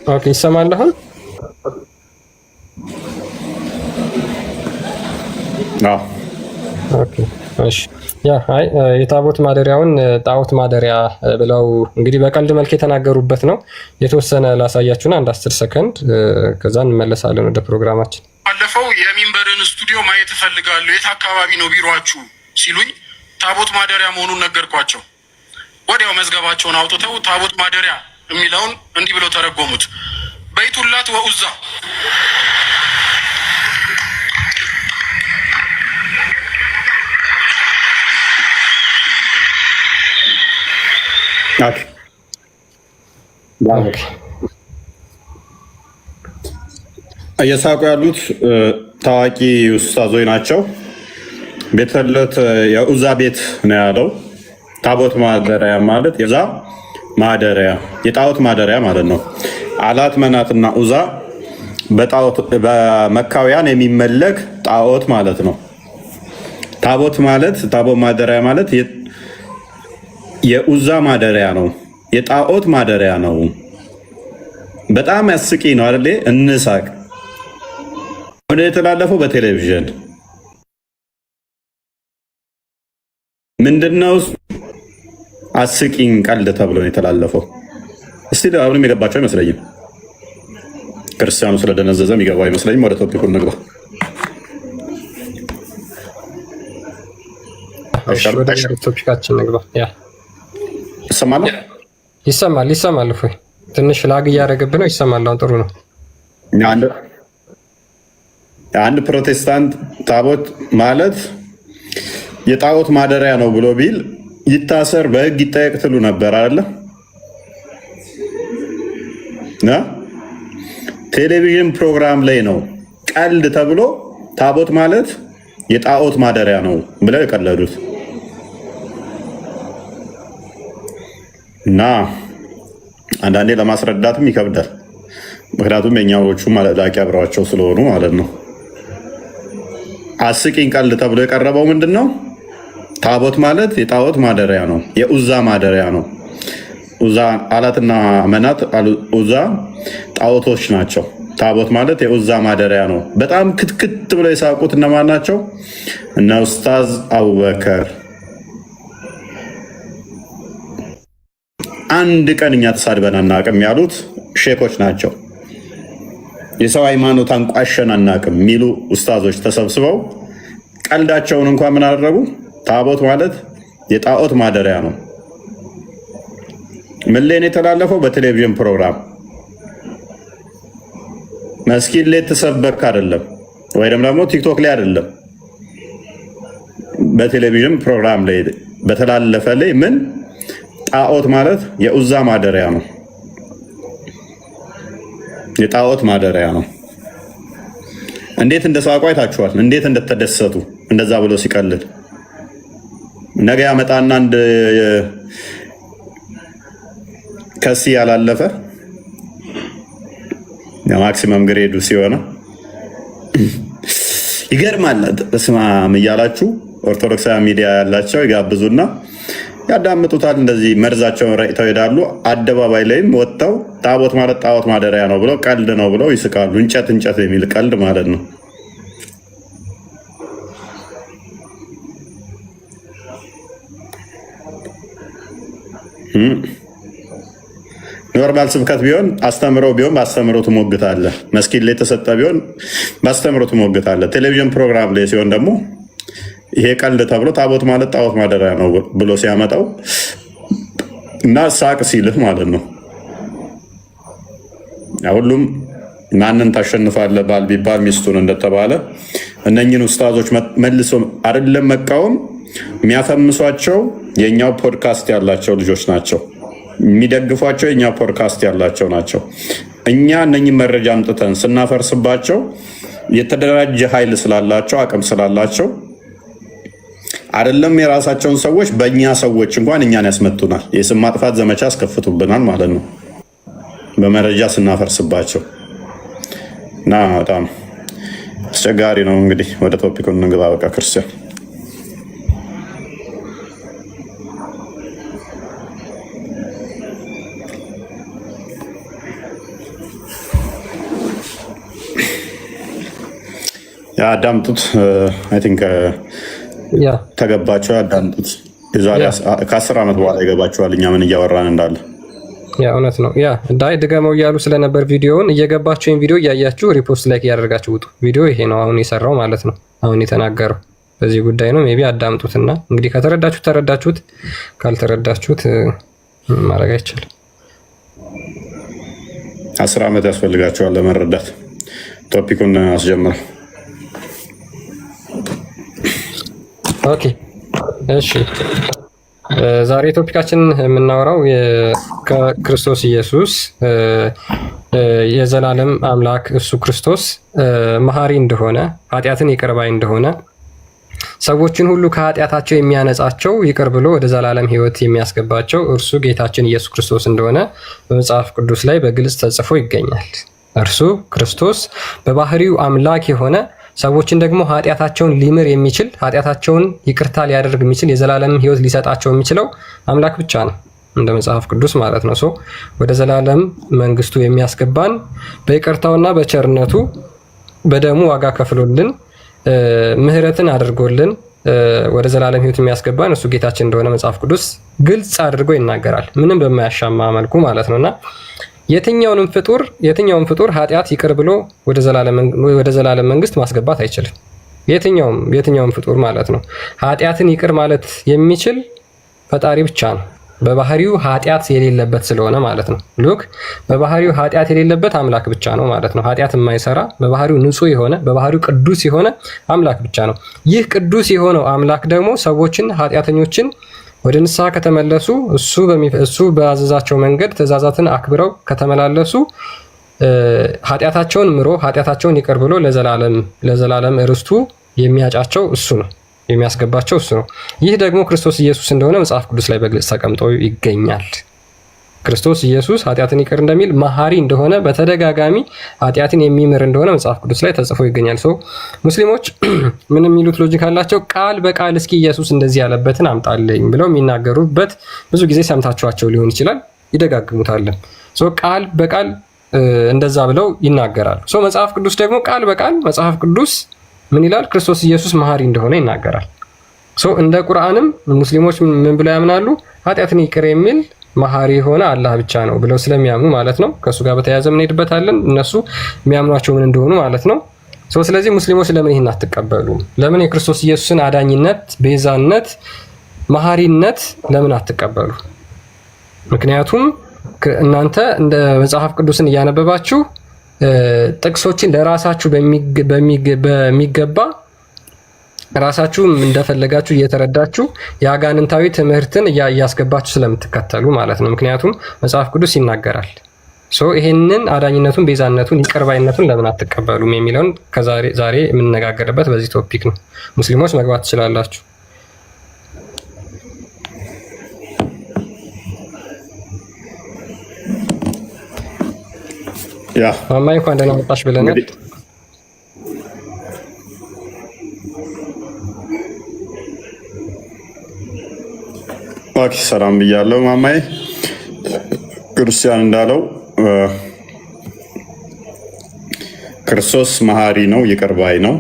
ኦኬ ይሰማል አሁን? አዎ ኦኬ እሺ። የታቦት ማደሪያውን ጣዖት ማደሪያ ብለው እንግዲህ በቀልድ መልክ የተናገሩበት ነው። የተወሰነ ላሳያችሁና አንድ 10 ሰከንድ ከዛ እንመለሳለን ወደ ፕሮግራማችን። ባለፈው የሚንበርን ስቱዲዮ ማየት እፈልጋለሁ፣ የት አካባቢ ነው ቢሮአችሁ ሲሉኝ ታቦት ማደሪያ መሆኑን ነገርኳቸው። ወዲያው መዝገባቸውን አውጥተው ታቦት ማደሪያ የሚለውን እንዲህ ብለው ተረጎሙት። በይቱላት ወኡዛ እየሳቁ ያሉት ታዋቂ ኡስታዞች ናቸው። ቤተለት የኡዛ ቤት ነው ያለው። ታቦት ማደሪያ ማለት የዛ ማደሪያ የጣዖት ማደሪያ ማለት ነው። አላት መናትና ኡዛ በመካውያን የሚመለክ ጣዖት ማለት ነው። ታቦት ማደሪያ ማለት የኡዛ ማደሪያ ነው፣ የጣዖት ማደሪያ ነው። በጣም ያስቂ ነው አይደል? እንሳቅ። ወደ የተላለፈው በቴሌቪዥን ምንድነው? አስቂኝ ቀልድ ተብሎ ነው የተላለፈው። እስቲ አሁንም የገባቸው አይመስለኝም። ክርስቲያኑ ስለደነዘዘ የሚገባው አይመስለኝም። ወደ ቶፒኩ እንግባ። ወደ ቶፒካችን እንግባ። ይሰማል። እፎይ ትንሽ ላግ እያደረገብህ ነው። ይሰማል። አሁን ጥሩ ነው። አንድ ፕሮቴስታንት ታቦት ማለት የጣዖት ማደሪያ ነው ብሎ ቢል ይታሰር፣ በህግ ይጠየቅ ትሉ ነበር አይደለ? ቴሌቪዥን ፕሮግራም ላይ ነው ቀልድ ተብሎ ታቦት ማለት የጣዖት ማደሪያ ነው ብለው የቀለዱት እና አንዳንዴ ለማስረዳትም ይከብዳል። ምክንያቱም የኛዎቹ ላቂ አብረዋቸው ስለሆኑ ማለት ነው። አስቂኝ ቀልድ ተብሎ የቀረበው ምንድን ነው? ታቦት ማለት የጣዖት ማደሪያ ነው፣ የኡዛ ማደሪያ ነው። ኡዛ አላትና መናት ኡዛ ጣዖቶች ናቸው። ታቦት ማለት የኡዛ ማደሪያ ነው። በጣም ክትክት ብለው የሳቁት እነማን ናቸው? እነ ኡስታዝ አቡበከር። አንድ ቀን እኛ ተሳድበን አናቅም ያሉት ሼኮች ናቸው። የሰው ሃይማኖት አንቋሸን አናቅም የሚሉ ኡስታዞች ተሰብስበው ቀልዳቸውን እንኳን ምን አደረጉ? ታቦት ማለት የጣዖት ማደሪያ ነው። ምን ላይ ነው የተላለፈው? በቴሌቪዥን ፕሮግራም። መስጊድ ላይ ተሰበክ አይደለም፣ ወይም ደግሞ ቲክቶክ ላይ አይደለም። በቴሌቪዥን ፕሮግራም ላይ በተላለፈ ላይ ምን ጣዖት ማለት የኡዛ ማደሪያ ነው፣ የጣዖት ማደሪያ ነው። እንዴት እንደሳቁ አይታችኋል። እንዴት እንደተደሰቱ እንደዛ ብሎ ሲቀልድ ነገ ያመጣና አንድ ከሲ ያላለፈ የማክሲመም ግሬዱ ሲሆነ ይገርማል። በስማም እያላችሁ ኦርቶዶክሳዊ ሚዲያ ያላቸው ይጋብዙና ያዳምጡታል። እንደዚህ መርዛቸውን ረጭተው ይሄዳሉ። አደባባይ ላይም ወጥተው ታቦት ማለት ጣዖት ማደሪያ ነው ብለው ቀልድ ነው ብለው ይስቃሉ። እንጨት የሚል ቀልድ ማለት ነው። ኖርማል ስብከት ቢሆን አስተምረው ቢሆን በአስተምረው ትሞግታለህ። መስጊድ ላይ የተሰጠ ቢሆን በአስተምረው ትሞግታለህ። ቴሌቪዥን ፕሮግራም ላይ ሲሆን ደግሞ ይሄ ቀልድ ተብሎ ታቦት ማለት ጣዖት ማደሪያ ነው ብሎ ሲያመጣው እና ሳቅ ሲልህ ማለት ነው። ሁሉም ማንን ታሸንፋለህ ባል ቢባል ሚስቱን እንደተባለ እነኝን ኡስታዞች መልሶ አይደለም መቃወም የሚያፈምሷቸው የኛው ፖድካስት ያላቸው ልጆች ናቸው። የሚደግፏቸው የኛው ፖድካስት ያላቸው ናቸው። እኛ እነኝን መረጃ አምጥተን ስናፈርስባቸው የተደራጀ ኃይል ስላላቸው አቅም ስላላቸው አይደለም የራሳቸውን ሰዎች በእኛ ሰዎች እንኳን እኛን ያስመቱናል። የስም ማጥፋት ዘመቻ አስከፍቱብናል ማለት ነው በመረጃ ስናፈርስባቸው እና በጣም አስቸጋሪ ነው። እንግዲህ ወደ ቶፒኩ እንግባ። በቃ ክርስቲያን አዳምጡት። አይ ቲንክ ተገባቸው። አዳምጡት። የዛሬ ከ10 ዓመት በኋላ ይገባቸዋል እኛ ምን እያወራን እንዳለ። ያ እውነት ነው። ያ ዳይ ድገመው እያሉ ስለነበር ቪዲዮውን እየገባችሁ ቪዲዮ እያያችሁ ሪፖስት ላይክ እያደረጋችሁ ውጡ። ቪዲዮ ይሄ ነው አሁን የሰራው ማለት ነው። አሁን የተናገረው በዚህ ጉዳይ ነው። ሜቢ አዳምጡትና እንግዲህ ከተረዳችሁት ተረዳችሁት፣ ካልተረዳችሁት ማድረግ አይቻልም። 10 ዓመት ያስፈልጋቸዋል ለመረዳት። ቶፒኩን አስጀምረው። ኦኬ እሺ። ዛሬ ቶፒካችን የምናወራው ከክርስቶስ ኢየሱስ የዘላለም አምላክ እሱ ክርስቶስ መሐሪ እንደሆነ ኃጢአትን ይቅር ባይ እንደሆነ ሰዎችን ሁሉ ከኃጢአታቸው የሚያነጻቸው ይቅር ብሎ ወደ ዘላለም ሕይወት የሚያስገባቸው እርሱ ጌታችን ኢየሱስ ክርስቶስ እንደሆነ በመጽሐፍ ቅዱስ ላይ በግልጽ ተጽፎ ይገኛል። እርሱ ክርስቶስ በባህሪው አምላክ የሆነ ሰዎችን ደግሞ ኃጢአታቸውን ሊምር የሚችል ኃጢአታቸውን ይቅርታ ሊያደርግ የሚችል የዘላለም ሕይወት ሊሰጣቸው የሚችለው አምላክ ብቻ ነው፣ እንደ መጽሐፍ ቅዱስ ማለት ነው። ወደ ዘላለም መንግስቱ የሚያስገባን በይቅርታውና በቸርነቱ በደሙ ዋጋ ከፍሎልን ምህረትን አድርጎልን ወደ ዘላለም ሕይወት የሚያስገባን እሱ ጌታችን እንደሆነ መጽሐፍ ቅዱስ ግልጽ አድርጎ ይናገራል፣ ምንም በማያሻማ መልኩ ማለት ነውና የትኛውም ፍጡር ኃጢአት ይቅር ብሎ ወደ ዘላለም መንግስት ማስገባት አይችልም። የትኛውም ፍጡር ማለት ነው። ኃጢአትን ይቅር ማለት የሚችል ፈጣሪ ብቻ ነው፣ በባህሪው ኃጢአት የሌለበት ስለሆነ ማለት ነው። ሉክ በባህሪው ኃጢአት የሌለበት አምላክ ብቻ ነው ማለት ነው። ኃጢአት የማይሰራ በባህሪው ንጹህ የሆነ በባህሪው ቅዱስ የሆነ አምላክ ብቻ ነው። ይህ ቅዱስ የሆነው አምላክ ደግሞ ሰዎችን ኃጢአተኞችን ወደ ንስሐ ከተመለሱ እሱ በአዘዛቸው መንገድ ትእዛዛትን አክብረው ከተመላለሱ ኃጢአታቸውን ምሮ ኃጢአታቸውን ይቅር ብሎ ለዘላለም ርስቱ የሚያጫቸው እሱ ነው፣ የሚያስገባቸው እሱ ነው። ይህ ደግሞ ክርስቶስ ኢየሱስ እንደሆነ መጽሐፍ ቅዱስ ላይ በግልጽ ተቀምጦ ይገኛል። ክርስቶስ ኢየሱስ ኃጢአትን ይቅር እንደሚል መሐሪ እንደሆነ በተደጋጋሚ ኃጢአትን የሚምር እንደሆነ መጽሐፍ ቅዱስ ላይ ተጽፎ ይገኛል። ሙስሊሞች ምን የሚሉት ሎጂክ አላቸው? ቃል በቃል እስኪ ኢየሱስ እንደዚህ ያለበትን አምጣልኝ ብለው የሚናገሩበት ብዙ ጊዜ ሰምታችኋቸው ሊሆን ይችላል፣ ይደጋግሙታል። ቃል በቃል እንደዛ ብለው ይናገራሉ። መጽሐፍ ቅዱስ ደግሞ ቃል በቃል መጽሐፍ ቅዱስ ምን ይላል? ክርስቶስ ኢየሱስ መሐሪ እንደሆነ ይናገራል። እንደ ቁርአንም ሙስሊሞች ምን ብለው ያምናሉ? ኃጢአትን ይቅር የሚል መሐሪ የሆነ አላህ ብቻ ነው ብለው ስለሚያምኑ ማለት ነው። ከእሱ ጋር በተያያዘ እንሄድበታለን፣ እነሱ የሚያምኗቸው ምን እንደሆኑ ማለት ነው። ስለዚህ ሙስሊሞች ለምን ይህን አትቀበሉም? ለምን የክርስቶስ ኢየሱስን አዳኝነት፣ ቤዛነት፣ መሐሪነት ለምን አትቀበሉ? ምክንያቱም እናንተ እንደ መጽሐፍ ቅዱስን እያነበባችሁ ጥቅሶችን ለራሳችሁ በሚገባ ራሳችሁ እንደፈለጋችሁ እየተረዳችሁ የአጋንንታዊ ትምህርትን እያስገባችሁ ስለምትከተሉ ማለት ነው። ምክንያቱም መጽሐፍ ቅዱስ ይናገራል። ይሄንን አዳኝነቱን፣ ቤዛነቱን፣ ይቅርባይነቱን ለምን አትቀበሉም የሚለውን ዛሬ የምንነጋገርበት በዚህ ቶፒክ ነው። ሙስሊሞች መግባት ትችላላችሁ። ማማይ እንኳን ደህና መጣሽ ብለናል። ሰላም ብያለሁ ማማዬ። ክርስቲያን እንዳለው ክርስቶስ መሐሪ ነው፣ ይቅር ባይ ነው።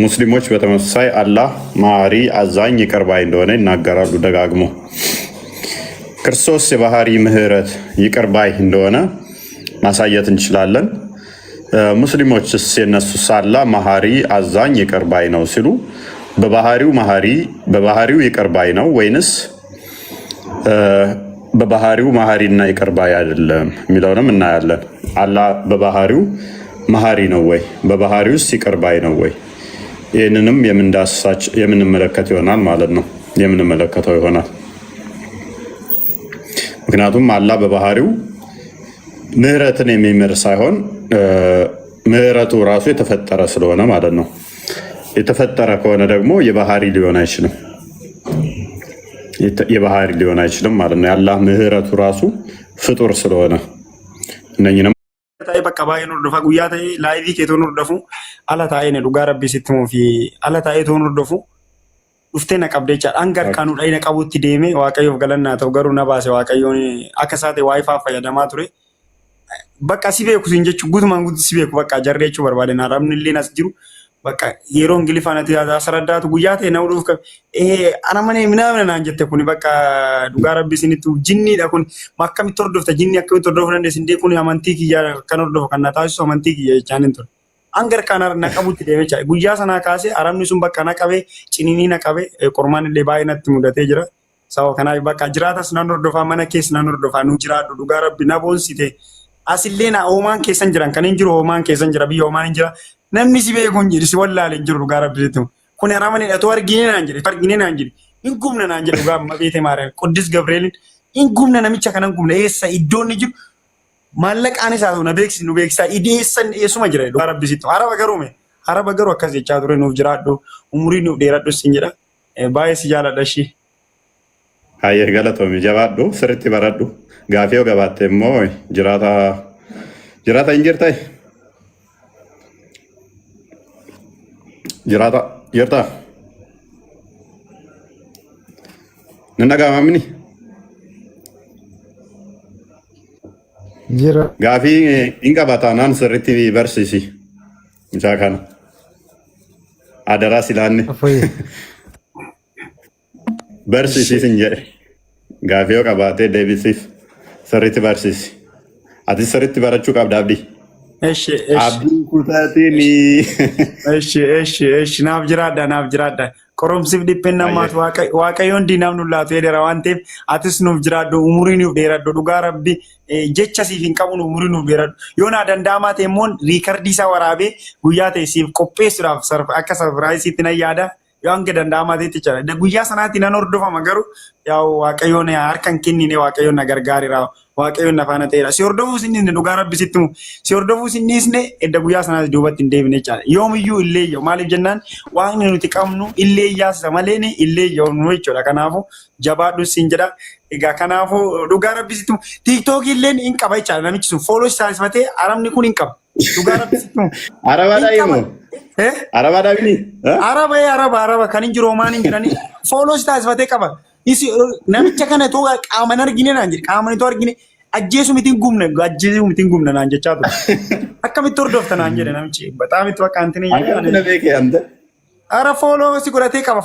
ሙስሊሞች በተመሳሳይ አላህ መሐሪ፣ አዛኝ፣ ይቅር ባይ እንደሆነ ይናገራሉ ደጋግሞ። ክርስቶስ የባህሪ ምህረት፣ ይቅር ባይ እንደሆነ ማሳየት እንችላለን። ሙስሊሞችስ የነሱስ አላህ መሐሪ፣ አዛኝ፣ ይቅር ባይ ነው ሲሉ በባህሪው መሐሪ በባህሪው ይቅር ባይ ነው ወይንስ በባህሪው መሐሪና ይቅር ባይ አይደለም የሚለውንም እናያለን። አላህ በባህሪው መሐሪ ነው ወይ? በባህሪውስ ይቅር ባይ ነው ወይ? ይህንንም የምንመለከት ይሆናል ማለት ነው። የምንመለከተው ይሆናል። ምክንያቱም አላህ በባህሪው ምህረትን የሚምር ሳይሆን ምህረቱ ራሱ የተፈጠረ ስለሆነ ማለት ነው። የተፈጠረ ከሆነ ደግሞ የባህሪ ሊሆን አይችልም። የባህሪ ሊሆን አይችልም ማለት ነው። የአላህ ምህረቱ ራሱ ፍጡር ስለሆነ እነኝንም በቃ ባይኑ ደፋ ጉያተ ላይቪ ከቶኑ ደፉ አላታይነ ዱጋ ረቢ ሲትሙ ፊ አላታይ ቶኑ ደፉ ኡፍቴና ቀብደቻ አንገር ቀኑ ላይ ነቀቡት ዲሜ ዋቀዮ ገለና ተው ገሩ ነባሴ ዋቀዮ አከሳቴ ዋይፋ ፈያደማ ቱሬ bakka si beeku sin jechuun guutumaan guutuu si beeku bakka jarree jechuu barbaadan arabni illee as jiru bakka yeroo ingilifaanatti asraddaatu guyyaa ta'e nama dhuuf ana manee minaa naan jette kun bakka dhugaa rabbi isinitti jinniidha kun akkamitti hordofta jinni akkamitti hordofuu dandeessin dee kun amantii kiyyaa kan hordofu kan na taasisu amantii kiyya jechaan hin ture. Angar kana na qabutti deemee jira guyyaa sanaa kaasee arabni sun bakka na qabee ciniinii na qabee qormaan illee baay'ee natti mudatee jira. Sawa kanaaf bakka jiraatas nan hordofaa mana keessa nan hordofaa nu jiraadhu dhugaa rabbi na boonsite asillee na hoomaan keessan jiran kan hin jiru hoomaan keessan jira biyya hoomaan hin jira namni si beeku hin jiru si wallaalee hin jiru dhugaa rabbi jechuun kun aramanidha tu argine naan jedhe hin gumna naan jedhe dhugaa amma beete maaree Quddus Gabreelin hin gumna namicha kanan gumna eessa iddoon ni jiru maallaqaanis haa ta'u na beeksisi nu beeksisaa ideessan eessuma jira dhugaa rabbi jechuun araba garuu akkas jechaa ture nuuf jiraadhu umurii nuuf dheeradhu sin jedha baay'ee si jaaladha ishii. Hayyee galatoomi jabaadhu sirriitti baradhu gaafii yoo gabaatte immoo jiraata hin jirta jiraata jirta nan dhagaamamni jira gaafii hin qabata naan sirriitti barsiisi mucaa kana adaraa silaanne barsiisiisin jedhe gaafii yoo qabaatee deebisiif sirriitti barsiisi ati sirriitti barachuu qabda abdii. Abdii kutaatini. Naaf jiraadha. Qoromsiif dhiphina namaatu waaqayyoon diinaaf nu laatu jedhera waan ta'eef atis nuuf jiraadhu umurii nuuf dheeradhu dhugaa rabbi jecha siif hin qabu umurii nuuf dheeradhu yoo naa danda'amaa ta'e immoo riikardii isaa waraabee guyyaa ta'e siif qopheessuudhaaf akka sarpiraayisiitti nan yaada. Yoo hanga danda'amaa ta'etti jira guyyaa sanaatti nan hordofama garuu yaa waaqayyoon harka hin kennine waaqayyoon na gargaareera waaqayyoon na faana ta'eera si hordofuu sinniisne dhugaa rabbi sitti mu si hordofuu sinniisne edda guyyaa sanaatti duubatti hin deebine jechaadha yoomiyyuu illee yoo maaliif jennaan waaqni nuti qabnu illee yaasisa malee illee yoo nu jechuudha kanaafu jabaadhu siin jedha egaa kanaafu dhugaa rabbi sitti mu tiiktookii illee hin qaba jechaadha namichi sun fooloo taasifatee arabni kun hin qaba dhugaa rabbi sitti mu. Arabaadhaa himu. Arabaadhaa bini. Araba kan hin jiru hoomaan hin jirani fooloo taasifatee qaba. Namicha kana too qaaman argine naan jedhe qaaman itoo argine ajjeesu mitiin gumna naan jechaa ture. Akkamitti hordofta naan jedhe namichi bataam itti bakka antini jedhe. Ara fooloo si godhatee qaba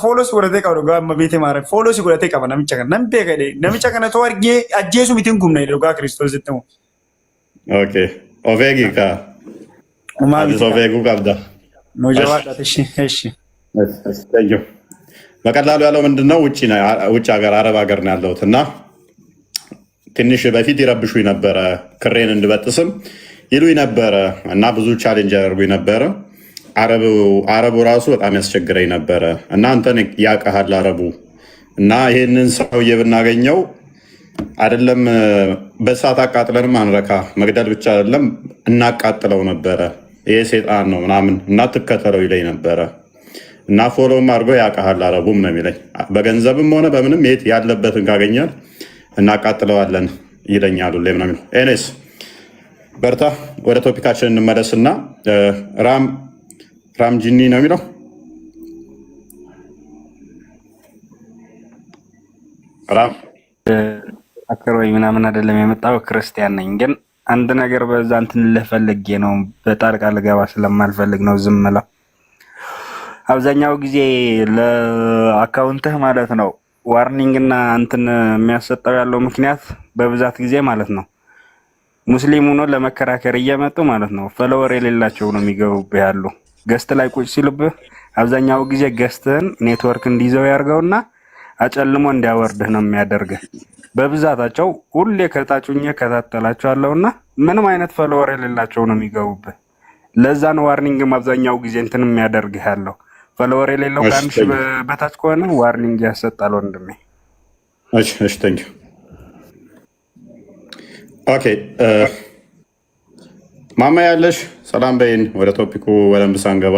dhugaa amma beete maara fooloo si godhatee qaba namicha kana nan beeka namicha kana too argee ajjeesu mitiin gumna dhugaa kiristoositti mu. Okay of eegi kaa. Atis of eeguu qabda. No jawaadha eshi. Thank you. በቀላሉ ያለው ምንድነው ውጭ ሀገር አረብ ሀገር ነው ያለሁት እና ትንሽ በፊት ይረብሹኝ ነበረ ክሬን እንድበጥስም ይሉኝ ነበረ እና ብዙ ቻሌንጅ ያደርጉኝ ነበረ አረቡ ራሱ በጣም ያስቸግረኝ ነበረ እና አንተን ያውቃሃል አረቡ እና ይሄንን ሰውዬ ብናገኘው አይደለም በእሳት አቃጥለንም አንረካ መግደል ብቻ አይደለም እናቃጥለው ነበረ ይሄ ሰይጣን ነው ምናምን እና ትከተለው ይለኝ ነበረ እና ፎሎም አድርጎ ያውቃሃል አረቡም ነው የሚለኝ በገንዘብም ሆነ በምንም የት ያለበትን ካገኛል እናቃጥለዋለን ይለኛሉ ለምን ነው የሚለው ኤኔስ በርታ ወደ ቶፒካችን እንመለስና ራም ጂኒ ነው የሚለው ራም አከሮይ ምናምን አይደለም የመጣው ክርስቲያን ነኝ ግን አንድ ነገር በዛ እንትን ልፈልግ ነው በጣልቃ ልገባ ስለማልፈልግ ነው ዝም ብለው አብዛኛው ጊዜ ለአካውንትህ ማለት ነው ዋርኒንግ እና እንትን የሚያሰጠው ያለው ምክንያት በብዛት ጊዜ ማለት ነው ሙስሊም ሆኖ ለመከራከር እየመጡ ማለት ነው ፎሎወር የሌላቸው ነው የሚገቡብህ ያሉ ገስት ላይ ቁጭ ሲሉብህ አብዛኛው ጊዜ ገስትህን ኔትወርክ እንዲይዘው ያርገውና አጨልሞ እንዲያወርድህ ነው የሚያደርግህ በብዛታቸው ሁሌ ከታቹኝ ከታተላቸዋለውና ምንም አይነት ፎሎወር የሌላቸው ነው የሚገቡብህ ለዛ ነው ዋርኒንግ አብዛኛው ጊዜ እንትን የሚያደርግህ ያለው ፎሎወር የሌለው ካንሽ በታች ከሆነ ዋርኒንግ ያሰጣል ወንድሜ እሺ ታንክ ዩ ኦኬ ማማ ያለሽ ሰላም በይን ወደ ቶፒኩ ወደም ሳንገባ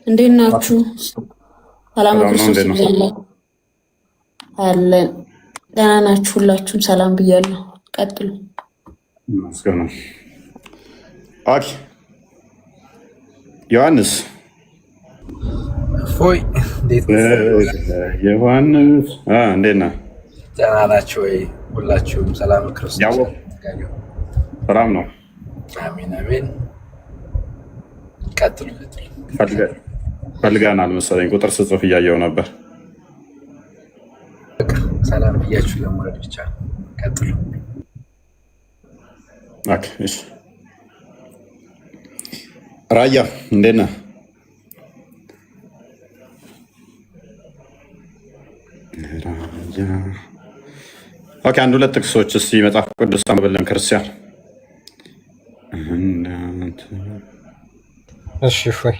እንዴት ናችሁ ሰላም ክርስቶስ ይብዛልኝ አለን ደህና ናችሁ ሁላችሁም ሰላም ብያለሁ ቀጥሉ መስገኑ ኦኬ ዮሐንስ ፎይ እንዴት ዮሐንስ እንዴት ነህ? ደህና ናችሁ ወይ? ሁላችሁም ሰላም ክርስቶስ ሰላም ነው። አሜን አሜን። ቀጥሉ። ፈልገናል መሰለኝ ቁጥር ስጽፍ እያየው ነበር። ሰላም ብያችሁ ለመውረድ ብቻ ቀጥሉ። እሺ ራያ እንዴት ነህ? አንድ ሁለት ጥቅሶች እስኪ መጽሐፍ ቅዱስ አንብበልን ክርስቲያን። እሺ ፎይ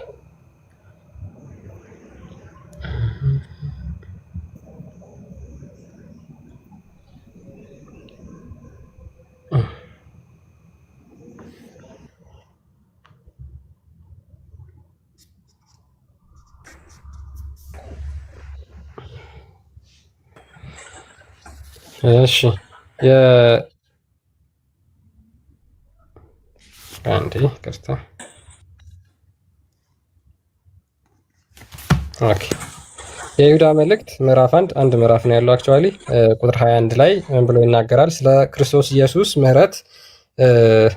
እሺ አንዴ ቅርታ። ኦኬ የይሁዳ መልእክት ምዕራፍ አንድ ምዕራፍ ነው ያለው። አክቹዋሊ ቁጥር 21 ላይ ምን ብሎ ይናገራል? ስለ ክርስቶስ ኢየሱስ ምሕረት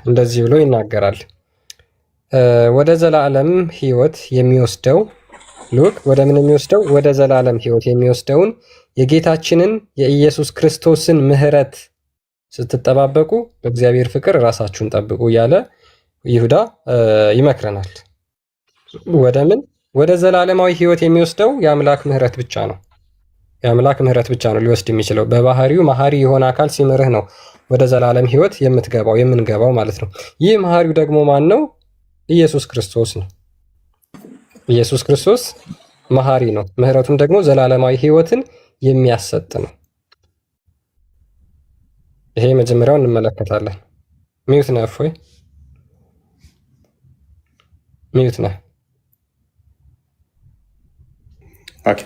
እንደዚህ ብሎ ይናገራል። ወደ ዘላለም ሕይወት የሚወስደው ሉክ ወደ ምን የሚወስደው? ወደ ዘላለም ሕይወት የሚወስደውን የጌታችንን የኢየሱስ ክርስቶስን ምሕረት ስትጠባበቁ በእግዚአብሔር ፍቅር ራሳችሁን ጠብቁ እያለ ይሁዳ ይመክረናል። ወደ ምን? ወደ ዘላለማዊ ሕይወት የሚወስደው የአምላክ ምሕረት ብቻ ነው። የአምላክ ምሕረት ብቻ ነው ሊወስድ የሚችለው። በባህሪው መሐሪ የሆነ አካል ሲምርህ ነው ወደ ዘላለም ሕይወት የምንገባው ማለት ነው። ይህ መሐሪው ደግሞ ማን ነው? ኢየሱስ ክርስቶስ ነው። ኢየሱስ ክርስቶስ መሐሪ ነው። ምሕረቱም ደግሞ ዘላለማዊ ሕይወትን የሚያሰጥ ነው። ይሄ መጀመሪያው እንመለከታለን። ሚዩት ነህ እፎይ? ሚዩት ነህ?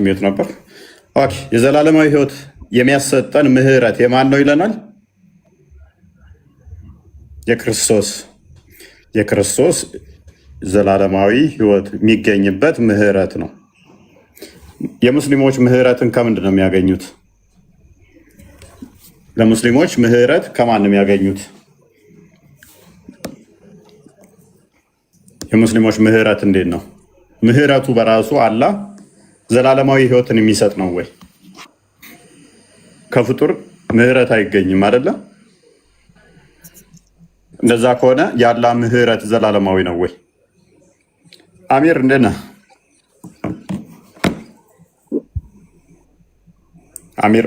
ሚዩት ነበር። የዘላለማዊ ሕይወት የሚያሰጠን ምሕረት የማን ነው ይለናል? የክርስቶስ ዘላለማዊ ሕይወት የሚገኝበት ምሕረት ነው። የሙስሊሞች ምሕረትን ከምንድን ነው የሚያገኙት? ለሙስሊሞች ምሕረት ከማን ነው የሚያገኙት? የሙስሊሞች ምሕረት እንዴት ነው? ምሕረቱ በራሱ አላህ ዘላለማዊ ሕይወትን የሚሰጥ ነው ወይ? ከፍጡር ምሕረት አይገኝም አይደለም? እንደዛ ከሆነ የአላህ ምሕረት ዘላለማዊ ነው ወይ? አሚር እንዴት ነህ? አሚር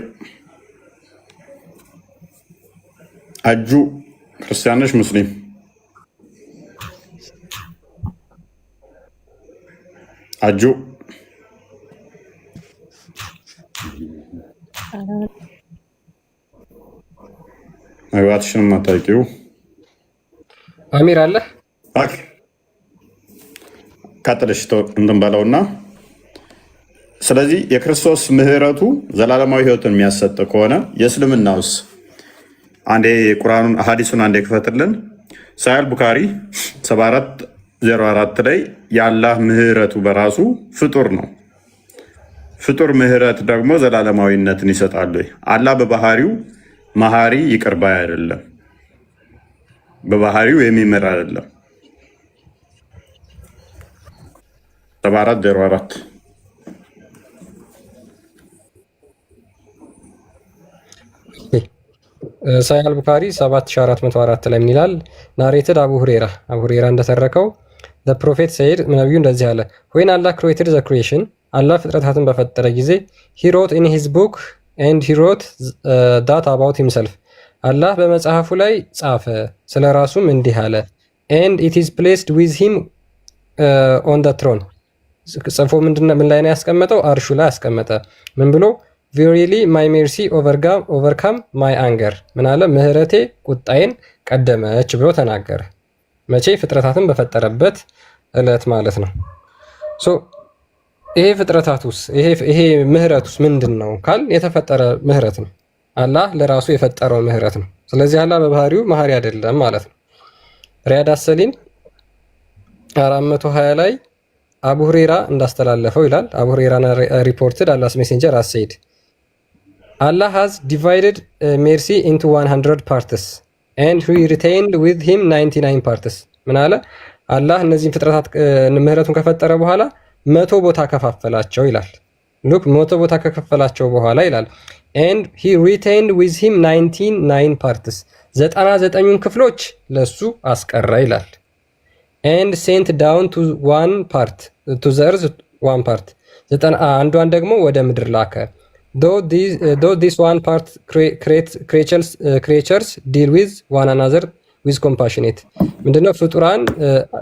አጁ ክርስቲያን ነሽ ሙስሊም? አጁ መግባትሽንም አታውቂው። አሚር አለ ቀጥለሽ እንትን በለውና ስለዚህ የክርስቶስ ምሕረቱ ዘላለማዊ ሕይወትን የሚያሰጥ ከሆነ የእስልምናውስ? አንዴ ቁርአኑን ሐዲሱን አንዴ ክፈትልን። ሳሂህ ቡኻሪ 7404 ላይ የአላህ ምሕረቱ በራሱ ፍጡር ነው። ፍጡር ምሕረት ደግሞ ዘላለማዊነትን ይሰጣል ወይ? አላህ በባህሪው መሐሪ ይቅር ባይ አይደለም። በባህሪው የሚምር አይደለም። 7404 ሳሂህ ቡኻሪ 7404 ላይ ምን ይላል? ናሬትድ አቡ ሁሬራ እንደተረከው the prophet said ነብዩ እንደዚህ አለ when Allah created the creation አላህ ፍጥረታትን በፈጠረ ጊዜ he wrote in his book and he wrote that about himself አላህ በመጽሐፉ ላይ ጻፈ ስለ ራሱም እንዲህ አለ and it is placed with him on the throne ጽፎ ምን ላይ ነው ያስቀመጠው? አርሹ ላይ ያስቀመጠ። ምን ብሎ verily my mercy overcome my anger ምን አለ? ምህረቴ ቁጣዬን ቀደመች ብሎ ተናገረ። መቼ? ፍጥረታትን በፈጠረበት እለት ማለት ነው። ይሄ ፍጥረታቱስ ይሄ ምህረቱስ ምንድን ነው ካል የተፈጠረ ምህረት ነው። አላህ ለራሱ የፈጠረው ምህረት ነው። ስለዚህ አላህ በባህሪው መሐሪ አይደለም ማለት ነው። ሪያድ አሰሊን 420 ላይ አቡ ሁሬራ እንዳስተላለፈው ይላል። አቡ ሁሬራ ሪፖርትድ አላህስ ሜሴንጀር has said Allah has divided mercy into 100 parts and he retained with him 99 parts ምን አለ? አላህ እነዚህን ፍጥረታት ምህረቱን ከፈጠረ በኋላ 100 ቦታ ከፋፈላቸው ይላል። ሉክ 100 ቦታ ከከፈላቸው በኋላ ይላል and he retained with him 99 parts 99ን ክፍሎች ለሱ አስቀረ ይላል። and sent down to one part to the earth one part አንዷን ደግሞ ወደ ምድር ላከ though this one part creatures deal with one another with compassionate ምንድነው ፍጡራን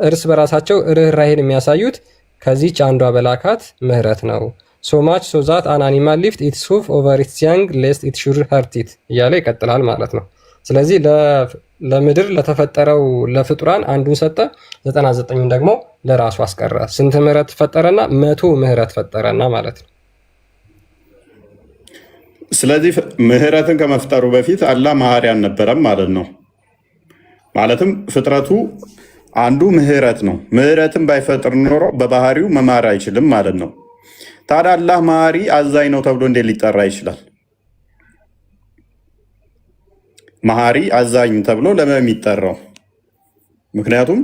እርስ በራሳቸው ርህራሄን የሚያሳዩት ከዚህች አንዷ በላካት ምህረት ነው። so much so that an animal lift its hoof over its young lest it should hurt it እያለ ይቀጥላል ማለት ነው። ስለዚህ ለምድር ለተፈጠረው ለፍጡራን አንዱን ሰጠ፣ 99ን ደግሞ ለራሱ አስቀረ። ስንት ምህረት ፈጠረና? 100 ምህረት ፈጠረና ማለት ነው። ስለዚህ ምህረትን ከመፍጠሩ በፊት አላህ መሐሪ አልነበረም ማለት ነው። ማለትም ፍጥረቱ አንዱ ምህረት ነው። ምህረትን ባይፈጥር ኖሮ በባህሪው መማር አይችልም ማለት ነው። ታዲያ አላህ መሐሪ አዛኝ ነው ተብሎ እንዴት ሊጠራ ይችላል? መሐሪ አዛኝ ተብሎ ለምን የሚጠራው? ምክንያቱም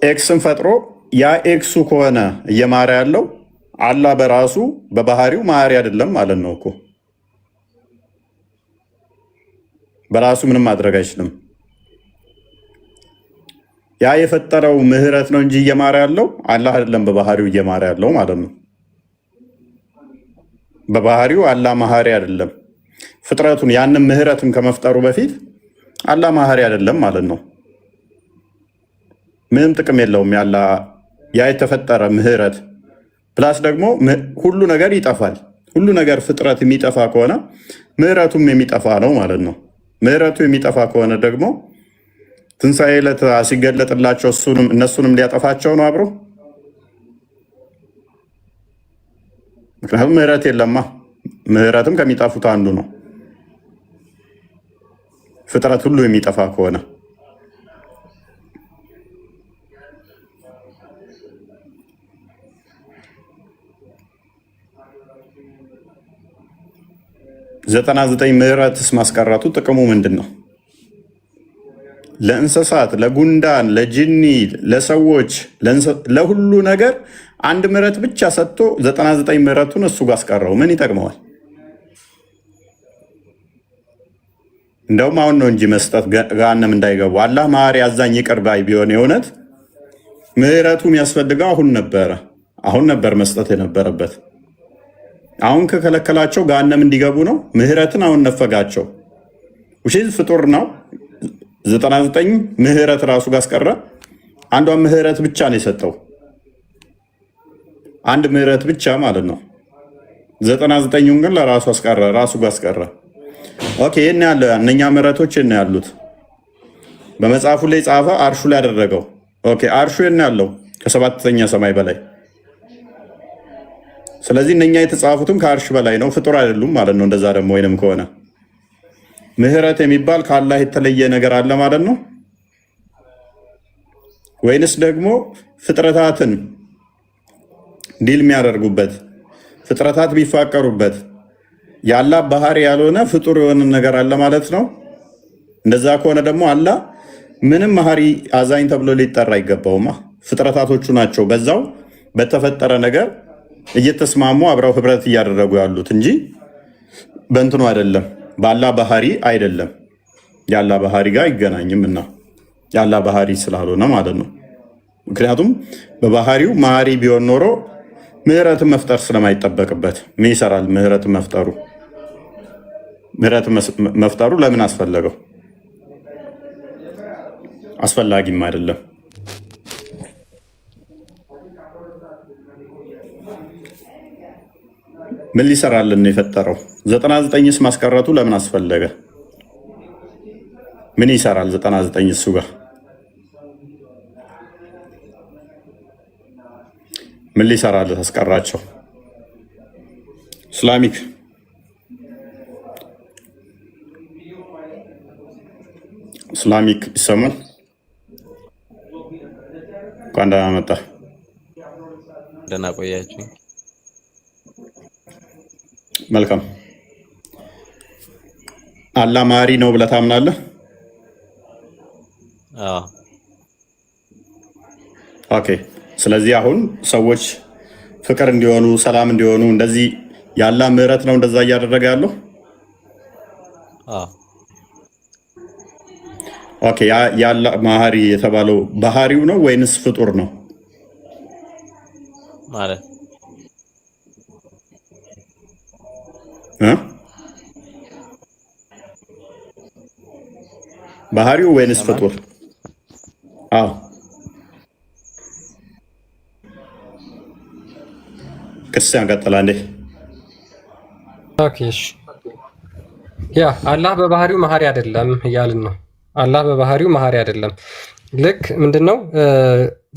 ኤክስን ፈጥሮ ያ ኤክሱ ከሆነ እየማረ ያለው አላህ በራሱ በባህሪው መሐሪ አይደለም ማለት ነው እኮ። በራሱ ምንም ማድረግ አይችልም። ያ የፈጠረው ምህረት ነው እንጂ እየማረ ያለው አላህ አይደለም በባህሪው እየማረ ያለው ማለት ነው። በባህሪው አላህ መሐሪ አይደለም። ፍጥረቱን ያንን ምህረትን ከመፍጠሩ በፊት አላህ መሐሪ አይደለም ማለት ነው። ምንም ጥቅም የለውም ያ የተፈጠረ ምህረት። ፕላስ ደግሞ ሁሉ ነገር ይጠፋል። ሁሉ ነገር ፍጥረት የሚጠፋ ከሆነ ምህረቱም የሚጠፋ ነው ማለት ነው። ምህረቱ የሚጠፋ ከሆነ ደግሞ ትንሣኤ ዕለት ሲገለጥላቸው እነሱንም ሊያጠፋቸው ነው አብሮ። ምክንያቱም ምህረት የለማ። ምህረትም ከሚጠፉት አንዱ ነው ፍጥረት ሁሉ የሚጠፋ ከሆነ። ዘጠና ዘጠኝ ምህረትስ ማስቀረቱ ጥቅሙ ምንድን ነው? ለእንስሳት፣ ለጉንዳን፣ ለጅኒ፣ ለሰዎች፣ ለሁሉ ነገር አንድ ምህረት ብቻ ሰጥቶ 99 ምህረቱን እሱ ጋር አስቀረው። ምን ይጠቅመዋል? እንደውም አሁን ነው እንጂ መስጠት ገሃነም እንዳይገቡ። አላህ መሐሪ አዛኝ ይቅር ባይ ቢሆን የእውነት ምህረቱ የሚያስፈልገው አሁን ነበር መስጠት የነበረበት። አሁን ከከለከላቸው ገሃነም እንዲገቡ ነው። ምህረትን አሁን ነፈጋቸው። ውሽዝ ፍጡር ነው። 99 ምህረት ራሱ ጋር አስቀረ። አንዷን ምህረት ብቻ ነው የሰጠው። አንድ ምህረት ብቻ ማለት ነው። 99ን ግን ለራሱ አስቀረ፣ ራሱ ጋር አስቀረ። ኦኬ የነ ያለ እነኛ ምህረቶች የነ ያሉት በመጽሐፉ ላይ ጻፈ፣ አርሹ ላይ ያደረገው። ኦኬ አርሹ የነ ያለው ከሰባተኛ ሰማይ በላይ። ስለዚህ እነኛ የተጻፉትም ከአርሽ በላይ ነው፣ ፍጡር አይደሉም ማለት ነው። እንደዛ ደግሞ ወይንም ከሆነ ምህረት የሚባል ከአላህ የተለየ ነገር አለ ማለት ነው። ወይንስ ደግሞ ፍጥረታትን ዲል የሚያደርጉበት ፍጥረታት ቢፋቀሩበት የአላህ ባህሪ ያልሆነ ፍጡር የሆነ ነገር አለ ማለት ነው። እንደዛ ከሆነ ደግሞ አላህ ምንም መሐሪ አዛኝ ተብሎ ሊጠራ አይገባውማ። ፍጥረታቶቹ ናቸው በዛው በተፈጠረ ነገር እየተስማሙ አብረው ህብረት እያደረጉ ያሉት እንጂ በእንትኑ አይደለም፣ በአላህ ባህሪ አይደለም። የአላህ ባህሪ ጋር አይገናኝም እና የአላህ ባህሪ ስላልሆነ ማለት ነው። ምክንያቱም በባህሪው መሐሪ ቢሆን ኖሮ ምህረትን መፍጠር ስለማይጠበቅበት ምን ይሰራል? ምህረትን መፍጠሩ ለምን አስፈለገው? አስፈላጊም አይደለም። ምን ሊሰራልን ነው የፈጠረው? 99ስ ማስቀረቱ ለምን አስፈለገ? ምን ይሰራል 99 እሱ ጋር? ምን ሊሰራልህ አስቀራቸው? ኢስላሚክ ይሰማል? እንኳን ደህና መጣህ። ደህና ቆያችሁ። መልካም። አላህ መሐሪ ነው ብለህ ታምናለህ? አዎ። ኦኬ። ስለዚህ አሁን ሰዎች ፍቅር እንዲሆኑ ሰላም እንዲሆኑ እንደዚህ የአላህ ምህረት ነው እንደዛ እያደረገ ያለው? አዎ። ኦኬ። የአላህ መሐሪ የተባለው ባህሪው ነው ወይንስ ፍጡር ነው? ማለት ባህሪው ወይንስ ፍጡር? አዎ። ክርስቲያን ቀጥላ እንዴ? ኦኬ። ያ አላህ በባህሪው መሐሪ አይደለም እያልን ነው። አላህ በባህሪው መሐሪ አይደለም። ልክ ምንድነው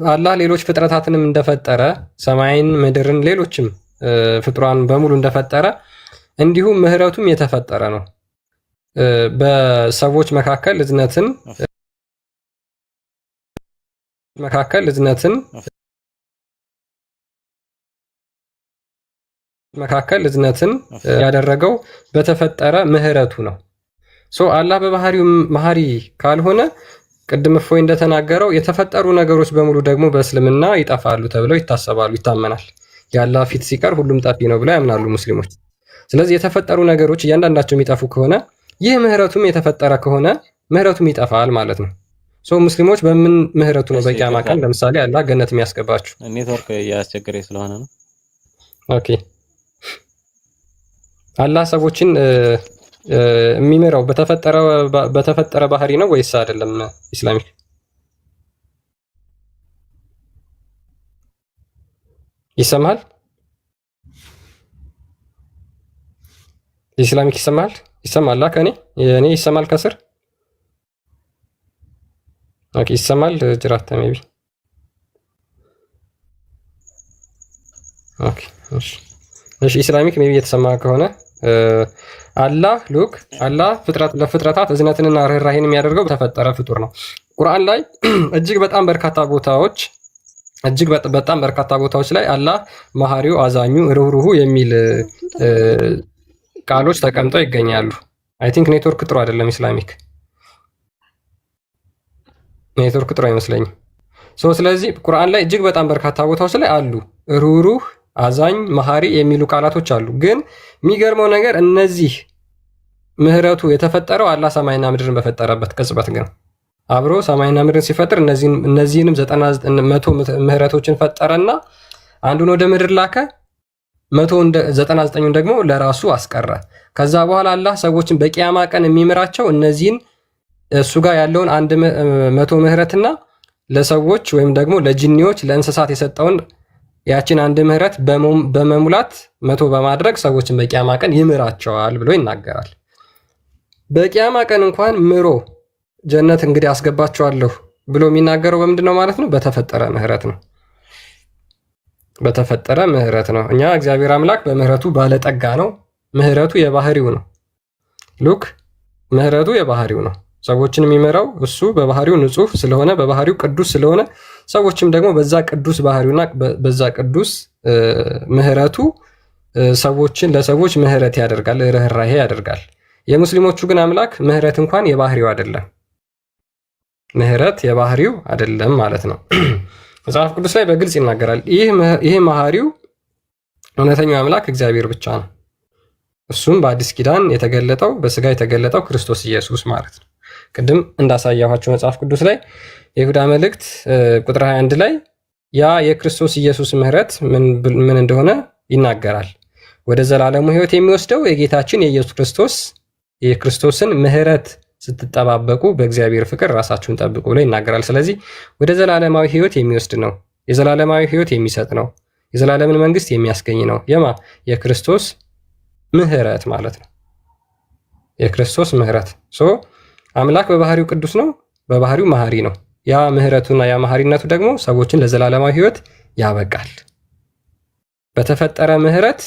አላህ ሌሎች ፍጥረታትንም እንደፈጠረ ሰማይን፣ ምድርን፣ ሌሎችም ፍጥሯን በሙሉ እንደፈጠረ እንዲሁም ምህረቱም የተፈጠረ ነው። በሰዎች መካከል እዝነትን ያደረገው በተፈጠረ ምህረቱ ነው። አላህ በባህሪው መሐሪ ካልሆነ ቅድም እፎይ እንደተናገረው የተፈጠሩ ነገሮች በሙሉ ደግሞ በእስልምና ይጠፋሉ ተብለው ይታሰባሉ፣ ይታመናል። የአላህ ፊት ሲቀር ሁሉም ጠፊ ነው ብለው ያምናሉ ሙስሊሞች። ስለዚህ የተፈጠሩ ነገሮች እያንዳንዳቸው የሚጠፉ ከሆነ ይህ ምህረቱም የተፈጠረ ከሆነ ምህረቱም ይጠፋል ማለት ነው። ሙስሊሞች በምን ምህረቱ ነው በቂያማ ቀን ለምሳሌ አላህ ገነት የሚያስገባችሁ? ኔትወርክ እያስቸገረኝ ስለሆነ ነው። ኦኬ። አላህ ሰዎችን የሚምረው በተፈጠረ ባህሪ ነው ወይስ አይደለም? ኢስላሚክ ይሰማል? ኢስላሚክ ይሰማል? ይሰማል? ከኔ እኔ ይሰማል? ከስር ኦኬ። ይሰማል? ጅራታ ሜቢ ኦኬ። እሺ ኢስላሚክ ሜቢ የተሰማ ከሆነ አላህ ለፍጥረታት እዝነትንና ርህራሄን የሚያደርገው በተፈጠረ ፍጡር ነው። ቁርአን ላይ እጅግ በጣም በርካታ ቦታዎች ላይ አላህ መሐሪው፣ አዛኙ፣ ርህሩሁ የሚል ቃሎች ተቀምጠው ይገኛሉ። አይ ቲንክ ኔትወርክ ጥሩ አይደለም። ኢስላሚክ ኔትወርክ ጥሩ አይመስለኝም። ስለዚህ ቁርአን ላይ እጅግ በጣም በርካታ ቦታዎች ላይ አሉ ርህሩህ፣ አዛኝ፣ መሐሪ የሚሉ ቃላቶች አሉ። ግን የሚገርመው ነገር እነዚህ ምህረቱ የተፈጠረው አላህ ሰማይና ምድርን በፈጠረበት ቅጽበት ግን አብሮ ሰማይና ምድርን ሲፈጥር እነዚህንም 100 ምህረቶችን ፈጠረና አንዱን ወደ ምድር ላከ፣ 99ን ደግሞ ለራሱ አስቀረ። ከዛ በኋላ አላህ ሰዎችን በቂያማ ቀን የሚምራቸው እነዚህን እሱ ጋር ያለውን 100 ምህረትና ለሰዎች ወይም ደግሞ ለጂኒዎች ለእንስሳት የሰጠውን ያችን 1 ምህረት በመሙላት 100 በማድረግ ሰዎችን በቂያማ ቀን ይምራቸዋል ብሎ ይናገራል። በቂያማ ቀን እንኳን ምሮ ጀነት እንግዲህ አስገባቸዋለሁ ብሎ የሚናገረው በምንድን ነው ማለት ነው? በተፈጠረ ምህረት ነው። በተፈጠረ ምህረት ነው። እኛ እግዚአብሔር አምላክ በምህረቱ ባለጠጋ ነው። ምህረቱ የባህሪው ነው። ሉክ ምህረቱ የባህሪው ነው። ሰዎችን የሚመራው እሱ በባህሪው ንጹህ ስለሆነ በባህሪው ቅዱስ ስለሆነ ሰዎችም ደግሞ በዛ ቅዱስ ባህሪውና በዛ ቅዱስ ምህረቱ ሰዎችን ለሰዎች ምህረት ያደርጋል፣ ርህራሄ ያደርጋል። የሙስሊሞቹ ግን አምላክ ምህረት እንኳን የባህሪው አይደለም። ምህረት የባህሪው አይደለም ማለት ነው። መጽሐፍ ቅዱስ ላይ በግልጽ ይናገራል። ይህ መሐሪው እውነተኛው አምላክ እግዚአብሔር ብቻ ነው። እሱም በአዲስ ኪዳን የተገለጠው በስጋ የተገለጠው ክርስቶስ ኢየሱስ ማለት ነው። ቅድም እንዳሳያኋቸው መጽሐፍ ቅዱስ ላይ የይሁዳ መልእክት ቁጥር 21 ላይ ያ የክርስቶስ ኢየሱስ ምህረት ምን እንደሆነ ይናገራል። ወደ ዘላለሙ ሕይወት የሚወስደው የጌታችን የክርስቶስን ምህረት ስትጠባበቁ በእግዚአብሔር ፍቅር ራሳችሁን ጠብቁ ብሎ ይናገራል። ስለዚህ ወደ ዘላለማዊ ሕይወት የሚወስድ ነው። የዘላለማዊ ሕይወት የሚሰጥ ነው። የዘላለምን መንግስት የሚያስገኝ ነው። የክርስቶስ ምህረት ማለት ነው። የክርስቶስ ምህረት አምላክ በባህሪው ቅዱስ ነው፣ በባህሪው መሐሪ ነው። ያ ምህረቱና ያ መሐሪነቱ ደግሞ ሰዎችን ለዘላለማዊ ሕይወት ያበቃል። በተፈጠረ ምህረት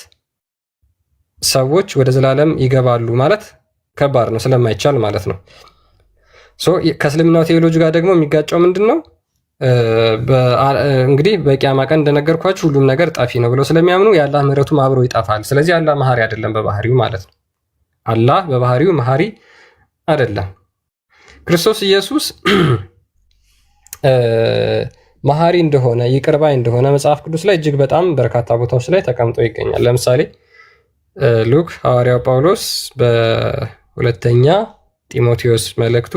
ሰዎች ወደ ዘላለም ይገባሉ ማለት ከባድ ነው፣ ስለማይቻል ማለት ነው። ከእስልምናው ቴዎሎጂ ጋር ደግሞ የሚጋጨው ምንድን ነው? እንግዲህ በቂያማ ቀን እንደነገርኳችሁ ሁሉም ነገር ጠፊ ነው ብለው ስለሚያምኑ የአላህ ምህረቱም አብሮ ይጠፋል። ስለዚህ አላህ መሐሪ አይደለም በባህሪው ማለት ነው። አላህ በባህሪው መሐሪ አይደለም። ክርስቶስ ኢየሱስ መሐሪ እንደሆነ ይቅር ባይ እንደሆነ መጽሐፍ ቅዱስ ላይ እጅግ በጣም በርካታ ቦታዎች ላይ ተቀምጦ ይገኛል። ለምሳሌ ሉክ ሐዋርያው ጳውሎስ በሁለተኛ ጢሞቴዎስ መልእክቱ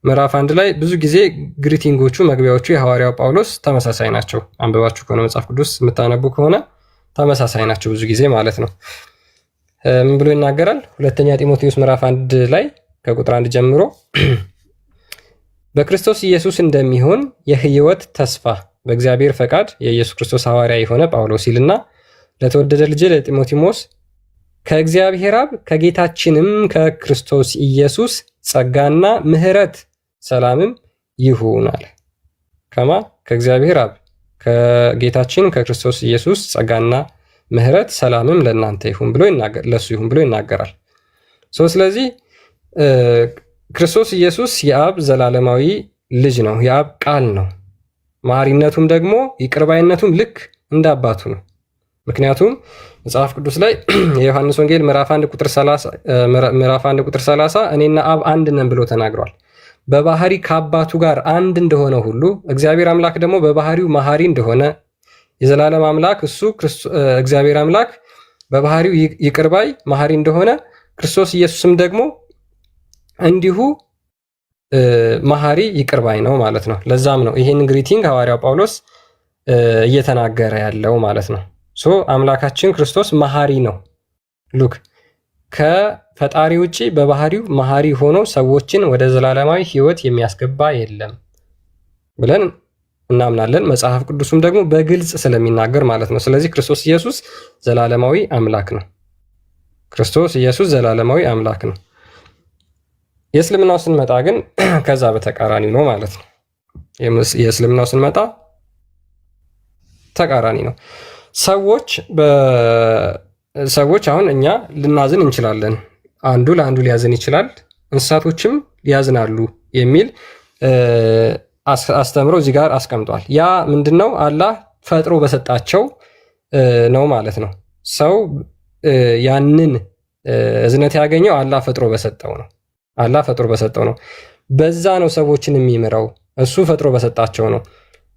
ምዕራፍ 1 ላይ ብዙ ጊዜ ግሪቲንጎቹ መግቢያዎቹ የሐዋርያው ጳውሎስ ተመሳሳይ ናቸው። አንብባችሁ ከሆነ መጽሐፍ ቅዱስ የምታነቡ ከሆነ ተመሳሳይ ናቸው ብዙ ጊዜ ማለት ነው። ምን ብሎ ይናገራል? ሁለተኛ ጢሞቴዎስ ምዕራፍ 1 ላይ ከቁጥር 1 ጀምሮ በክርስቶስ ኢየሱስ እንደሚሆን የሕይወት ተስፋ በእግዚአብሔር ፈቃድ የኢየሱስ ክርስቶስ ሐዋርያ የሆነ ጳውሎስ ይልና ለተወደደ ልጅ ለጢሞቴዎስ ከእግዚአብሔር አብ ከጌታችንም ከክርስቶስ ኢየሱስ ጸጋና ምሕረት ሰላምም ይሁን አለ። ከእግዚአብሔር አብ ከጌታችን ከክርስቶስ ኢየሱስ ጸጋና ምሕረት ሰላምም ለእናንተ ይሁን ብሎ ለሱ ይሁን ብሎ ይናገራል። ስለዚህ ክርስቶስ ኢየሱስ የአብ ዘላለማዊ ልጅ ነው፣ የአብ ቃል ነው። መሐሪነቱም ደግሞ ይቅርባይነቱም ልክ እንደ አባቱ ነው። ምክንያቱም መጽሐፍ ቅዱስ ላይ የዮሐንስ ወንጌል ምዕራፍ 1 ቁጥር 30 እኔና አብ አንድ ነን ብሎ ተናግሯል። በባህሪ ከአባቱ ጋር አንድ እንደሆነ ሁሉ እግዚአብሔር አምላክ ደግሞ በባህሪው መሐሪ እንደሆነ የዘላለም አምላክ እሱ እግዚአብሔር አምላክ በባህሪው ይቅርባይ መሐሪ እንደሆነ ክርስቶስ ኢየሱስም ደግሞ እንዲሁ መሐሪ ይቅርባይ ነው ማለት ነው። ለዛም ነው ይሄን ግሪቲንግ ሐዋርያው ጳውሎስ እየተናገረ ያለው ማለት ነው። አምላካችን ክርስቶስ መሐሪ ነው። ሉክ ከፈጣሪ ውጪ በባህሪው መሐሪ ሆኖ ሰዎችን ወደ ዘላለማዊ ሕይወት የሚያስገባ የለም ብለን እናምናለን። መጽሐፍ ቅዱስም ደግሞ በግልጽ ስለሚናገር ማለት ነው። ስለዚህ ክርስቶስ ኢየሱስ ዘላለማዊ አምላክ ነው። ክርስቶስ ኢየሱስ ዘላለማዊ አምላክ ነው። የእስልምናው ስንመጣ ግን ከዛ በተቃራኒ ነው ማለት ነው። የእስልምናው ስንመጣ ተቃራኒ ነው። ሰዎች አሁን እኛ ልናዝን እንችላለን፣ አንዱ ለአንዱ ሊያዝን ይችላል፣ እንስሳቶችም ያዝናሉ የሚል አስተምሮ እዚህ ጋር አስቀምጧል። ያ ምንድነው? አላህ ፈጥሮ በሰጣቸው ነው ማለት ነው። ሰው ያንን እዝነት ያገኘው አላህ ፈጥሮ በሰጠው ነው። አላህ ፈጥሮ በሰጠው ነው። በዛ ነው ሰዎችን የሚምረው፣ እሱ ፈጥሮ በሰጣቸው ነው።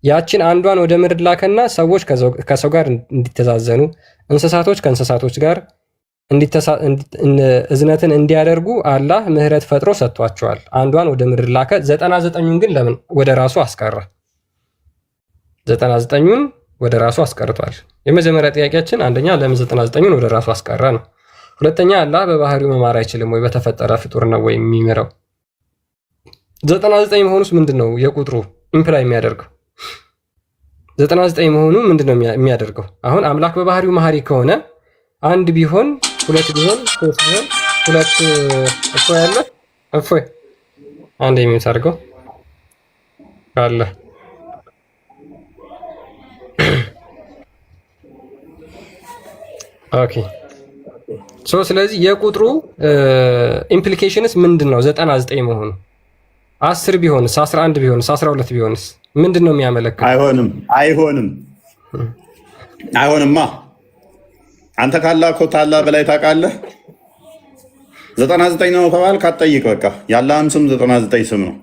ያችን አንዷን ወደ ምድር ላከና ሰዎች ከሰው ጋር እንዲተዛዘኑ፣ እንስሳቶች ከእንስሳቶች ጋር እዝነትን እንዲያደርጉ አላህ ምህረት ፈጥሮ ሰጥቷቸዋል። አንዷን ወደ ምድር ላከ። 99ኙን ግን ለምን ወደ ራሱ አስቀረ? 99ኙን ወደ ራሱ አስቀርቷል። የመጀመሪያ ጥያቄያችን አንደኛ ለምን 99ኙን ወደ ራሱ አስቀረ ነው። ሁለተኛ አላህ በባህሪው መማር አይችልም ወይ? በተፈጠረ ፍጡር ነው ወይ የሚምረው? 99 መሆኑስ ምንድነው የቁጥሩ ኢምፕላይ የሚያደርገው? 99 መሆኑ ምንድነው የሚያደርገው? አሁን አምላክ በባህሪው መሐሪ ከሆነ አንድ ቢሆን ሁለት ቢሆን ሶስት ቢሆን ሁለት እፎ ያለ እፎ አንድ የሚታርገው አለ። ኦኬ ስለዚህ የቁጥሩ ኢምፕሊኬሽንስ ምንድነው? 99 መሆኑ 10 ቢሆንስ 11 ቢሆንስ 12 ቢሆንስ ምንድነው የሚያመለክተው? አይሆንማ። አንተ ካላህ እኮ ታላህ በላይ ታውቃለህ። 99 ነው ተባልክ አትጠይቅ። በቃ የአላህም ስም 99 ስም ነው።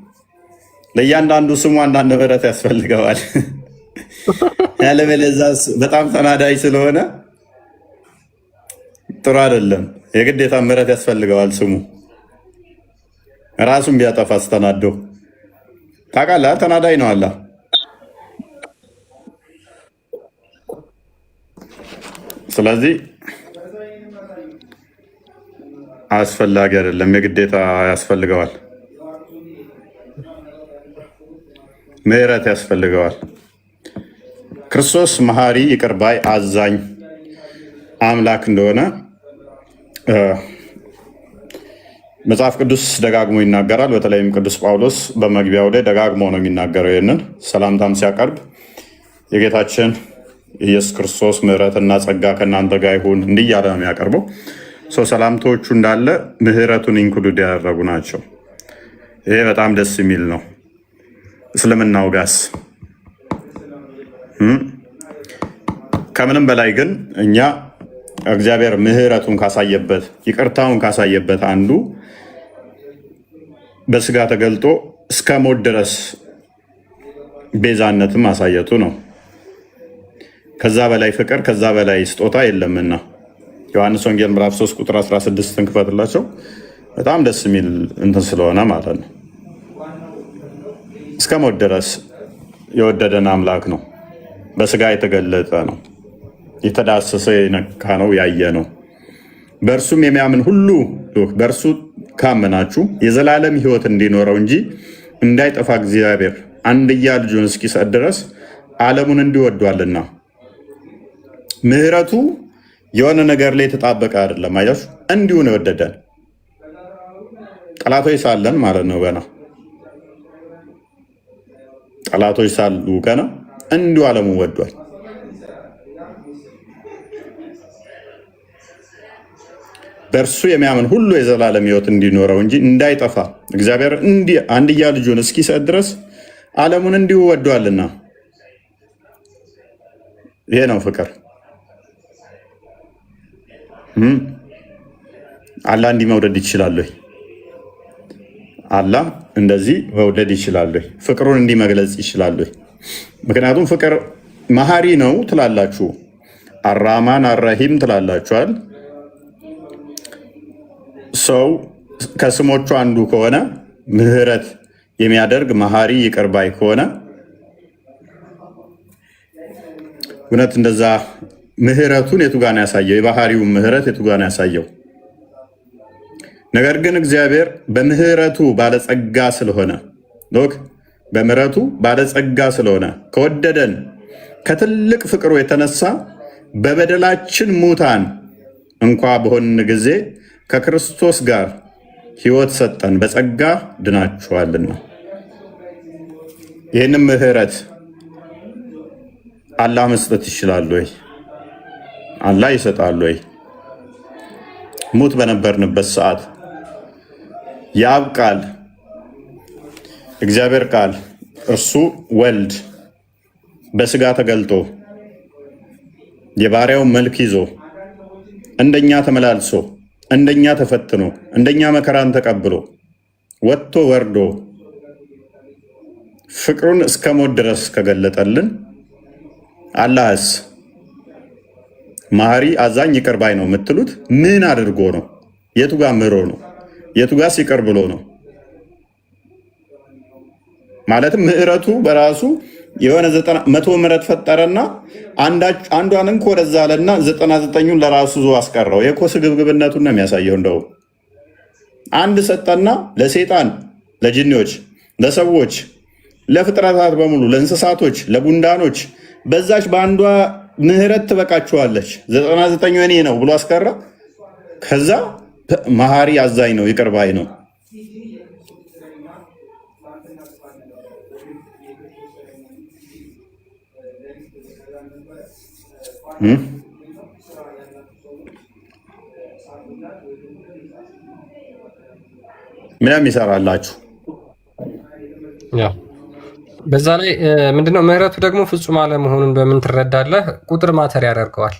ለእያንዳንዱ ስሙ አንዳንድ ምህረት ያስፈልገዋል። ያለበለዚያ በጣም ተናዳጅ ስለሆነ ጥሩ አይደለም። የግዴታ ምህረት ያስፈልገዋል። ስሙ ራሱን ቢያጠፋ አስተናዶ ታውቃለህ። ተናዳጅ ነው አላህ። ስለዚህ አስፈላጊ አይደለም፣ የግዴታ ያስፈልገዋል። ምህረት ያስፈልገዋል። ክርስቶስ መሐሪ፣ ይቅር ባይ፣ አዛኝ አምላክ እንደሆነ መጽሐፍ ቅዱስ ደጋግሞ ይናገራል። በተለይም ቅዱስ ጳውሎስ በመግቢያው ላይ ደጋግሞ ነው የሚናገረው። ይህንን ሰላምታም ሲያቀርብ የጌታችን ኢየሱስ ክርስቶስ ምሕረትና ጸጋ ከእናንተ ጋር ይሁን እንዲህ እያለ ነው የሚያቀርበው። ሰላምታዎቹ እንዳለ ምሕረቱን ኢንክሉድ ያደረጉ ናቸው። ይሄ በጣም ደስ የሚል ነው። እስልምናው ጋስ ከምንም በላይ ግን እኛ እግዚአብሔር ምሕረቱን ካሳየበት ይቅርታውን ካሳየበት አንዱ በስጋ ተገልጦ እስከ ሞት ድረስ ቤዛነትም ማሳየቱ ነው። ከዛ በላይ ፍቅር ከዛ በላይ ስጦታ የለምና ዮሐንስ ወንጌል ምዕራፍ 3 ቁጥር 16 እንክፈትላቸው። በጣም ደስ የሚል እንትን ስለሆነ ማለት ነው። እስከ ሞት ድረስ የወደደን አምላክ ነው። በስጋ የተገለጠ ነው። የተዳሰሰ የነካ ነው፣ ያየ ነው። በእርሱም የሚያምን ሁሉ በእርሱ ካመናችሁ የዘላለም ሕይወት እንዲኖረው እንጂ እንዳይጠፋ እግዚአብሔር አንድያ ልጁን እስኪሰጥ ድረስ ዓለሙን እንዲወዷልና። ምሕረቱ የሆነ ነገር ላይ የተጣበቀ አይደለም። አያችሁ፣ እንዲሁ ነው የወደደን። ጠላቶች ሳለን ማለት ነው። ገና ጠላቶች ሳሉ ገና እንዲሁ ዓለሙን ወዷል። በእርሱ የሚያምን ሁሉ የዘላለም ሕይወት እንዲኖረው እንጂ እንዳይጠፋ እግዚአብሔር አንድያ ልጁን እስኪሰጥ ድረስ ዓለሙን እንዲሁ ወዷልና። ይሄ ነው ፍቅር። አላህ እንዲህ መውደድ ይችላል ወይ? አላህ እንደዚህ መውደድ ይችላል ወይ? ፍቅሩን እንዲህ መግለጽ ይችላል ወይ? ምክንያቱም ፍቅር መሐሪ ነው ትላላችሁ፣ አራማን አራሂም ትላላችኋል። ሰው ከስሞቹ አንዱ ከሆነ ምህረት የሚያደርግ መሐሪ ይቅር ባይ ከሆነ እውነት እንደዛ ምህረቱን የቱ ጋር ነው ያሳየው? የባህሪውን ምህረት የቱ ጋር ነው ያሳየው? ነገር ግን እግዚአብሔር በምህረቱ ባለጸጋ ስለሆነ በምህረቱ ባለጸጋ ስለሆነ ከወደደን ከትልቅ ፍቅሩ የተነሳ በበደላችን ሙታን እንኳ በሆንን ጊዜ ከክርስቶስ ጋር ሕይወት ሰጠን፣ በጸጋ ድናችኋልና። ይህንም ምህረት አላህ መስጠት ይችላል ወይ? አላህ ይሰጣል ወይ? ሙት በነበርንበት ሰዓት የአብ ቃል እግዚአብሔር ቃል እርሱ ወልድ በስጋ ተገልጦ የባሪያውን መልክ ይዞ እንደኛ ተመላልሶ እንደኛ ተፈትኖ እንደኛ መከራን ተቀብሎ ወጥቶ ወርዶ ፍቅሩን እስከ ሞት ድረስ ከገለጠልን አላህስ መሐሪ አዛኝ ይቅር ባይ ነው የምትሉት ምን አድርጎ ነው? የቱ ጋር ምሮ ነው? የቱ ጋር ይቅር ብሎ ነው? ማለትም ምሕረቱ በራሱ የሆነ 100 ምሕረት ፈጠረና አንዷን እንኳ ወደዛ አለና 99ን ለራሱ ዞ አስቀረው። የኮ ስግብግብነቱን ነው የሚያሳየው። እንደው አንድ ሰጠና ለሰይጣን፣ ለጅኒዎች፣ ለሰዎች፣ ለፍጥረታት በሙሉ ለእንስሳቶች፣ ለጉንዳኖች በዛች በአንዷ ምሕረት ትበቃችኋለች 99 የኔ ነው ብሎ አስቀረ። ከዛ መሐሪ አዛኝ ነው ይቅር ባይ ነው። ምንም ይሰራላችሁ። በዛ ላይ ምንድነው ምህረቱ ደግሞ ፍጹም አለመሆኑን በምን ትረዳለህ? ቁጥር ማተር ያደርገዋል።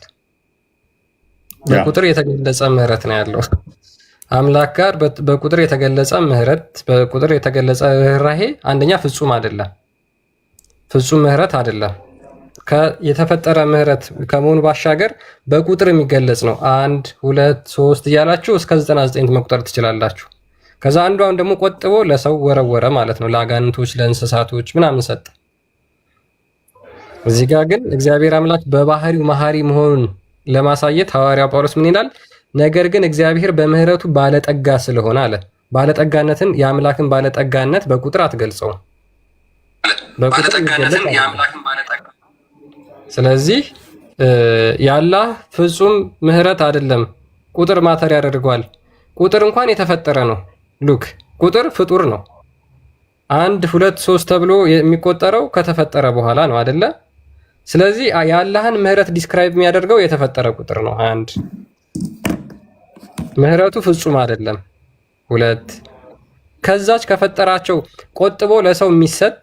በቁጥር የተገለጸ ምህረት ነው ያለው አምላክ ጋር። በቁጥር የተገለጸ ምህረት፣ በቁጥር የተገለጸ ርህራሄ አንደኛ ፍጹም አይደለም፣ ፍጹም ምህረት አይደለም። የተፈጠረ ምህረት ከመሆኑ ባሻገር በቁጥር የሚገለጽ ነው። 1 2 3 እያላችሁ እስከ 99 መቁጠር ትችላላችሁ። ከዛ አንዷን ደግሞ ቆጥቦ ለሰው ወረወረ ማለት ነው። ለአጋንንቶች፣ ለእንስሳቶች ምናምን ሰጠ። እዚህ ጋር ግን እግዚአብሔር አምላክ በባህሪው መሐሪ መሆኑን ለማሳየት ሐዋርያው ጳውሎስ ምን ይላል? ነገር ግን እግዚአብሔር በምህረቱ ባለጠጋ ስለሆነ አለ። ባለጠጋነትን የአምላክን ባለጠጋነት በቁጥር አትገልጸውም። ባለጠጋነትን የአምላክን ባለጠጋ ስለዚህ የአላህ ፍጹም ምህረት አይደለም፣ ቁጥር ማተር ያደርገዋል። ቁጥር እንኳን የተፈጠረ ነው። ሉክ ቁጥር ፍጡር ነው። 1 2 3 ተብሎ የሚቆጠረው ከተፈጠረ በኋላ ነው አይደለ? ስለዚህ የአላህን ምህረት ዲስክራይብ የሚያደርገው የተፈጠረ ቁጥር ነው። 1 ምህረቱ ፍጹም አይደለም። 2 ከዛች ከፈጠራቸው ቆጥቦ ለሰው የሚሰጥ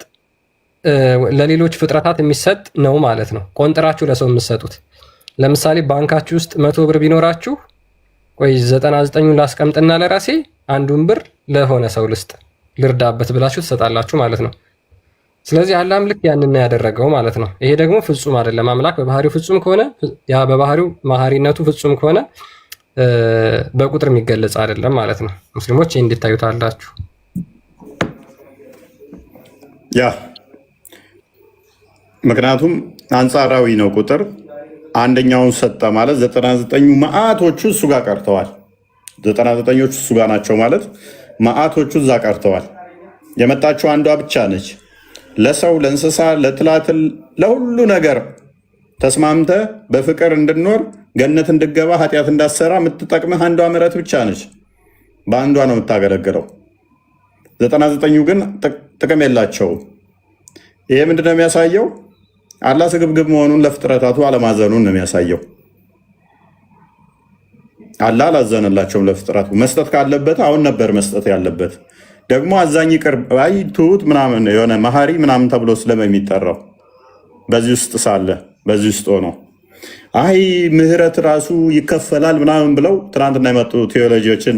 ለሌሎች ፍጥረታት የሚሰጥ ነው ማለት ነው። ቆንጥራችሁ ለሰው የምትሰጡት። ለምሳሌ ባንካችሁ ውስጥ 100 ብር ቢኖራችሁ ቆይ 99ን ላስቀምጥና ለራሴ አንዱን ብር ለሆነ ሰው ልስጥ ልርዳበት ብላችሁ ትሰጣላችሁ ማለት ነው። ስለዚህ አላህም ልክ ያንን ያደረገው ማለት ነው። ይሄ ደግሞ ፍጹም አይደለም። አምላክ በባህሪው ፍጹም ከሆነ ያ በባህሪው መሐሪነቱ ፍጹም ከሆነ በቁጥር የሚገለጽ አይደለም ማለት ነው። ሙስሊሞች ይሄን እንድታዩታላችሁ። ያ ምክንያቱም አንጻራዊ ነው ቁጥር። አንደኛውን ሰጠ ማለት 99ኙ መዓቶቹ እሱ ጋር ቀርተዋል። 99ኞቹ እሱ ጋር ናቸው ማለት መዓቶቹ እዛ ቀርተዋል። የመጣችው አንዷ ብቻ ነች። ለሰው፣ ለእንስሳ፣ ለትላትል፣ ለሁሉ ነገር ተስማምተ በፍቅር እንድኖር ገነት እንድገባ ኃጢአት እንዳሰራ የምትጠቅምህ አንዷ ምሕረት ብቻ ነች። በአንዷ ነው የምታገለግለው። 99ኙ ግን ጥቅም የላቸውም። ይሄ ምንድነው የሚያሳየው? አላህ ስግብግብ መሆኑን ለፍጥረታቱ አለማዘኑን ነው የሚያሳየው። አላህ አላዘነላቸውም ለፍጥረቱ። መስጠት ካለበት አሁን ነበር መስጠት ያለበት። ደግሞ አዛኝ ይቅር ባይ ትሁት ምናምን የሆነ መሐሪ ምናምን ተብሎ ስለሚጠራው በዚህ ውስጥ ሳለ በዚህ ውስጥ ሆኖ አይ ምህረት ራሱ ይከፈላል ምናምን ብለው ትናንትና የመጡ ቴዎሎጂዎችን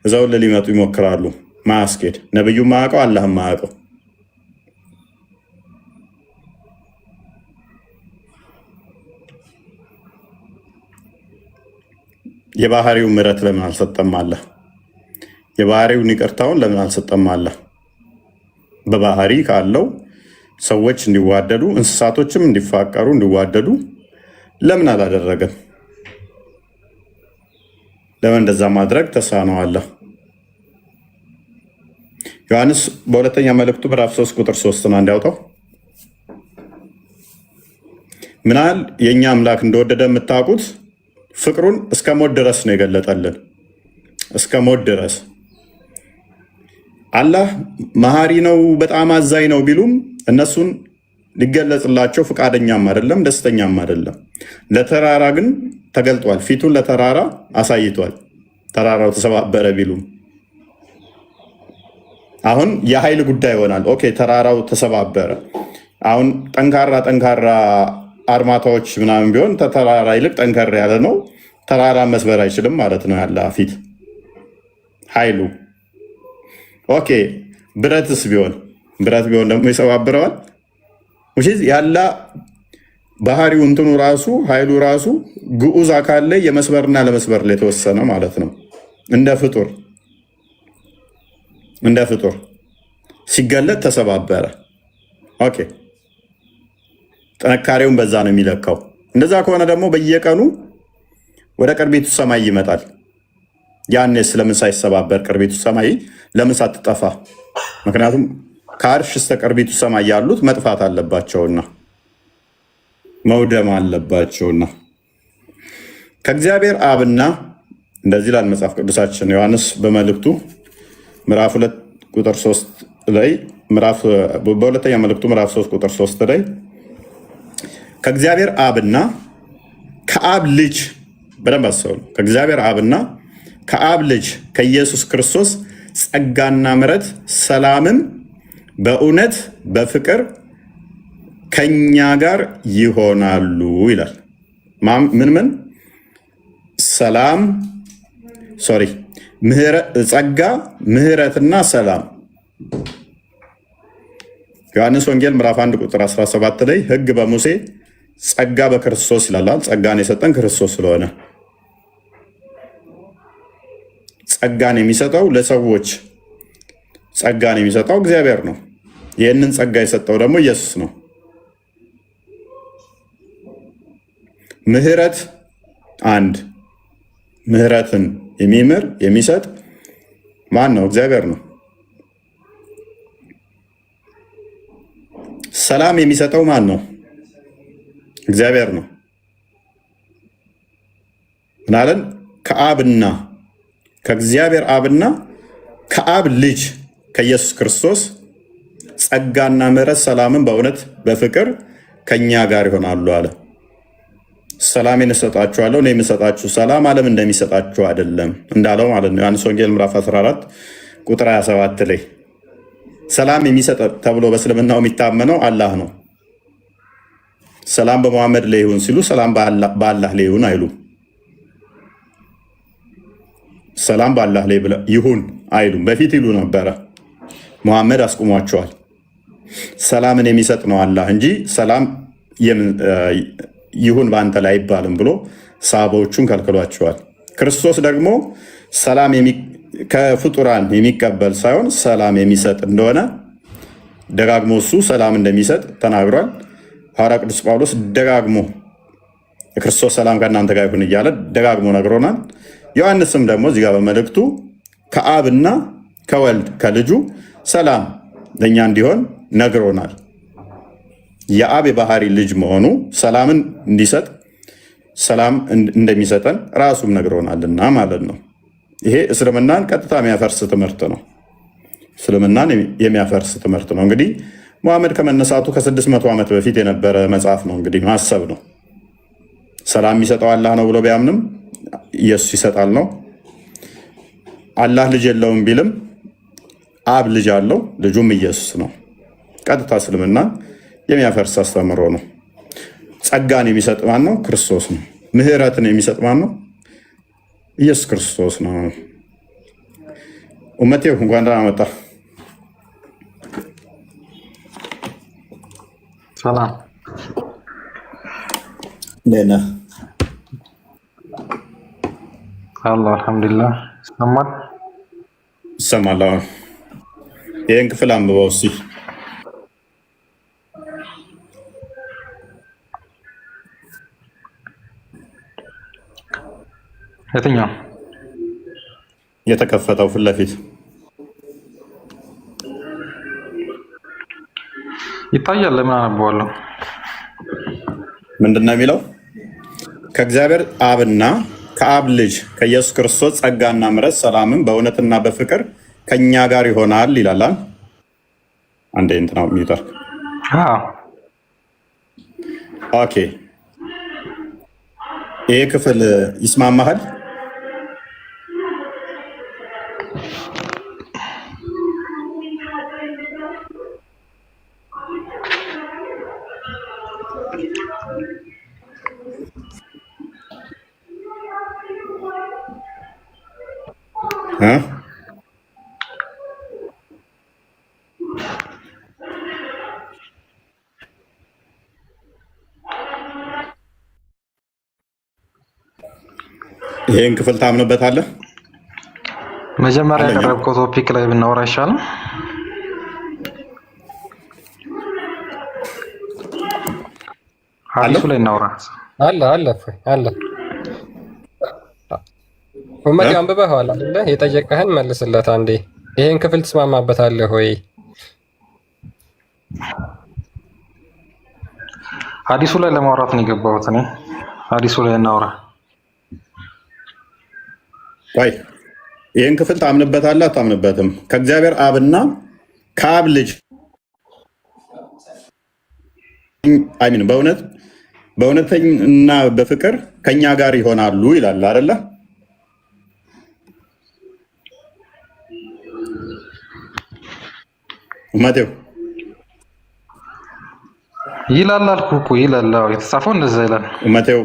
እዛውን ሊመጡ ይሞክራሉ። ማያስኬድ ነብዩ ማያውቀው አላህ ማያውቀው የባህሪው ምህረት ለምን አልሰጠም አለ? የባህሪውን ይቅርታውን ለምን አልሰጠም አለ? በባህሪ ካለው ሰዎች እንዲዋደዱ እንስሳቶችም እንዲፋቀሩ እንዲዋደዱ ለምን አላደረገም? ለምን እንደዛ ማድረግ ተሳነዋል? ዮሐንስ በሁለተኛ መልእክቱ ምዕራፍ 3 ቁጥር 3 ነው እንዲያውጣው ምናል የእኛ አምላክ እንደወደደ የምታውቁት ፍቅሩን እስከ ሞት ድረስ ነው የገለጠልን። እስከ ሞት ድረስ አላህ መሐሪ ነው በጣም አዛኝ ነው ቢሉም እነሱን ሊገለጽላቸው ፈቃደኛም አይደለም ደስተኛም አይደለም። ለተራራ ግን ተገልጧል። ፊቱን ለተራራ አሳይቷል። ተራራው ተሰባበረ ቢሉም አሁን የኃይል ጉዳይ ይሆናል። ኦኬ ተራራው ተሰባበረ። አሁን ጠንካራ አርማታዎች ምናምን ቢሆን ተራራ ይልቅ ጠንከር ያለ ነው። ተራራ መስበር አይችልም ማለት ነው ያለ ፊት ኃይሉ። ኦኬ ብረት ቢሆን ደግሞ ይሰባብረዋል። ያላ ባህሪው እንትኑ ራሱ ኃይሉ ራሱ ግዑዝ አካል ላይ የመስበርና ለመስበር ላይ የተወሰነ ማለት ነው። እንደ ፍጡር ሲገለጥ ተሰባበረ። ኦኬ ጥንካሬውን በዛ ነው የሚለካው። እንደዛ ከሆነ ደግሞ በየቀኑ ወደ ቅርቢቱ ሰማይ ይመጣል። ያኔ ስለምን ሳይሰባበር ቅርቢቱ ሰማይ ለምን ሳትጠፋ? ምክንያቱም ከአርሽ እስከ ቅርቢቱ ሰማይ ያሉት መጥፋት አለባቸውና መውደም አለባቸውና ከእግዚአብሔር አብና እንደዚህ ይላል መጽሐፍ ቅዱሳችን ዮሐንስ በመልእክቱ ምዕራፍ 2 ቁጥር 3 ላይ በሁለተኛ መልእክቱ ምዕራፍ 3 ቁጥር 3 ላይ ከእግዚአብሔር አብና ከአብ ልጅ በደንብ አስተውሉ። ከእግዚአብሔር አብና ከአብ ልጅ ከኢየሱስ ክርስቶስ ጸጋና ምሕረት ሰላምም በእውነት በፍቅር ከኛ ጋር ይሆናሉ ይላል። ምን ሰላም ጸጋ ምሕረትና ሰላም። ዮሐንስ ወንጌል ምዕራፍ 1 ቁጥር 17 ላይ ሕግ በሙሴ ጸጋ በክርስቶስ ይላል። ጸጋን የሰጠን ክርስቶስ ስለሆነ ጸጋን የሚሰጠው ለሰዎች ጸጋን የሚሰጠው እግዚአብሔር ነው። ይህንን ጸጋ የሰጠው ደግሞ ኢየሱስ ነው። ምሕረት አንድ ምሕረትን የሚምር የሚሰጥ ማን ነው? እግዚአብሔር ነው። ሰላም የሚሰጠው ማን ነው? እግዚአብሔር ነው። ምናለን? ከአብና ከእግዚአብሔር አብና ከአብ ልጅ ከኢየሱስ ክርስቶስ ጸጋና ምሕረት ሰላምን በእውነት በፍቅር ከኛ ጋር ይሆናሉ አለ። ሰላሜን እሰጣችኋለሁ፣ እኔ የምሰጣችሁ ሰላም ዓለም እንደሚሰጣችሁ አይደለም እንዳለው ማለት ነው። ዮሐንስ ወንጌል ምዕራፍ 14 ቁጥር 27 ላይ ሰላም የሚሰጥ ተብሎ በእስልምናው የሚታመነው አላህ ነው። ሰላም በመሐመድ ላይ ይሁን ሲሉ ሰላም በአላህ ላይ ይሁን አይሉም። ሰላም በአላህ ላይ ይሁን አይሉም። በፊት ይሉ ነበረ፣ መሐመድ አስቁሟቸዋል። ሰላምን የሚሰጥ ነው አላህ እንጂ ሰላም ይሁን በአንተ ላይ አይባልም ብሎ ሰሃባዎቹን ከልክሏቸዋል። ክርስቶስ ደግሞ ሰላም ከፍጡራን የሚቀበል ሳይሆን ሰላም የሚሰጥ እንደሆነ ደጋግሞ እሱ ሰላም እንደሚሰጥ ተናግሯል። ሐዋርያ ቅዱስ ጳውሎስ ደጋግሞ የክርስቶስ ሰላም ከእናንተ ጋር ይሁን እያለ ደጋግሞ ነግሮናል። ዮሐንስም ደግሞ እዚጋ በመልእክቱ ከአብና ከወልድ ከልጁ ሰላም ለእኛ እንዲሆን ነግሮናል። የአብ የባህሪ ልጅ መሆኑ ሰላምን እንዲሰጥ ሰላም እንደሚሰጠን ራሱም ነግሮናልና ማለት ነው። ይሄ እስልምናን ቀጥታ የሚያፈርስ ትምህርት ነው። እስልምናን የሚያፈርስ ትምህርት ነው። እንግዲህ ሙሐመድ ከመነሳቱ ከ600 ዓመት በፊት የነበረ መጽሐፍ ነው። እንግዲህ ማሰብ ነው። ሰላም የሚሰጠው አላህ ነው ብሎ ቢያምንም ኢየሱስ ይሰጣል ነው። አላህ ልጅ የለውም ቢልም አብ ልጅ አለው፣ ልጁም ኢየሱስ ነው። ቀጥታ እስልምናን የሚያፈርስ አስተምሮ ነው። ጸጋን የሚሰጥ ማን ነው? ክርስቶስ ነው። ምህረትን የሚሰጥ ማን ነው? ኢየሱስ ክርስቶስ ነው። ኡመቴው እንኳን ደህና መጣ። ሰላም ደህና አላህ አልሐምዱሊላህ። ይሰማል ይሰማል። ይህን ክፍል አንብበው እስኪ። የትኛው የተከፈተው ፊት ለፊት ይታያል? ለምን አነበዋለሁ? ምንድን ነው የሚለው? ከእግዚአብሔር አብና ከአብ ልጅ ከኢየሱስ ክርስቶስ ጸጋና ምሕረት ሰላምን በእውነትና በፍቅር ከእኛ ጋር ይሆናል ይላል። አንዴ እንትና ሚዩተር። ኦኬ፣ ይሄ ክፍል ይስማማሃል? ይሄን ክፍል ታምንበታለህ? መጀመሪያ ያቀረብከው ቶፒክ ላይ ብናወራ አይሻልም? ሐዲሱ ላይ እናውራ። አለ ኡመቴ አንብበኸዋል አይደለ? የጠየቀህን መልስለት አንዴ። ይሄን ክፍል ትስማማበታለህ ወይ? ሐዲሱ ላይ ለማውራት ነው የገባሁት እኔ። ሐዲሱ ላይ እናውራ። ቆይ ይህን ክፍል ታምንበታለህ አታምንበትም? ከእግዚአብሔር አብና ከአብ ልጅ አይሚን በእውነተኛ በፍቅር ከኛ ጋር ይሆናሉ ይላል አይደለ? ማቴው ይላል አልኩህ እኮ ይላል። የተጻፈው እንደዛ ይላል ማቴው።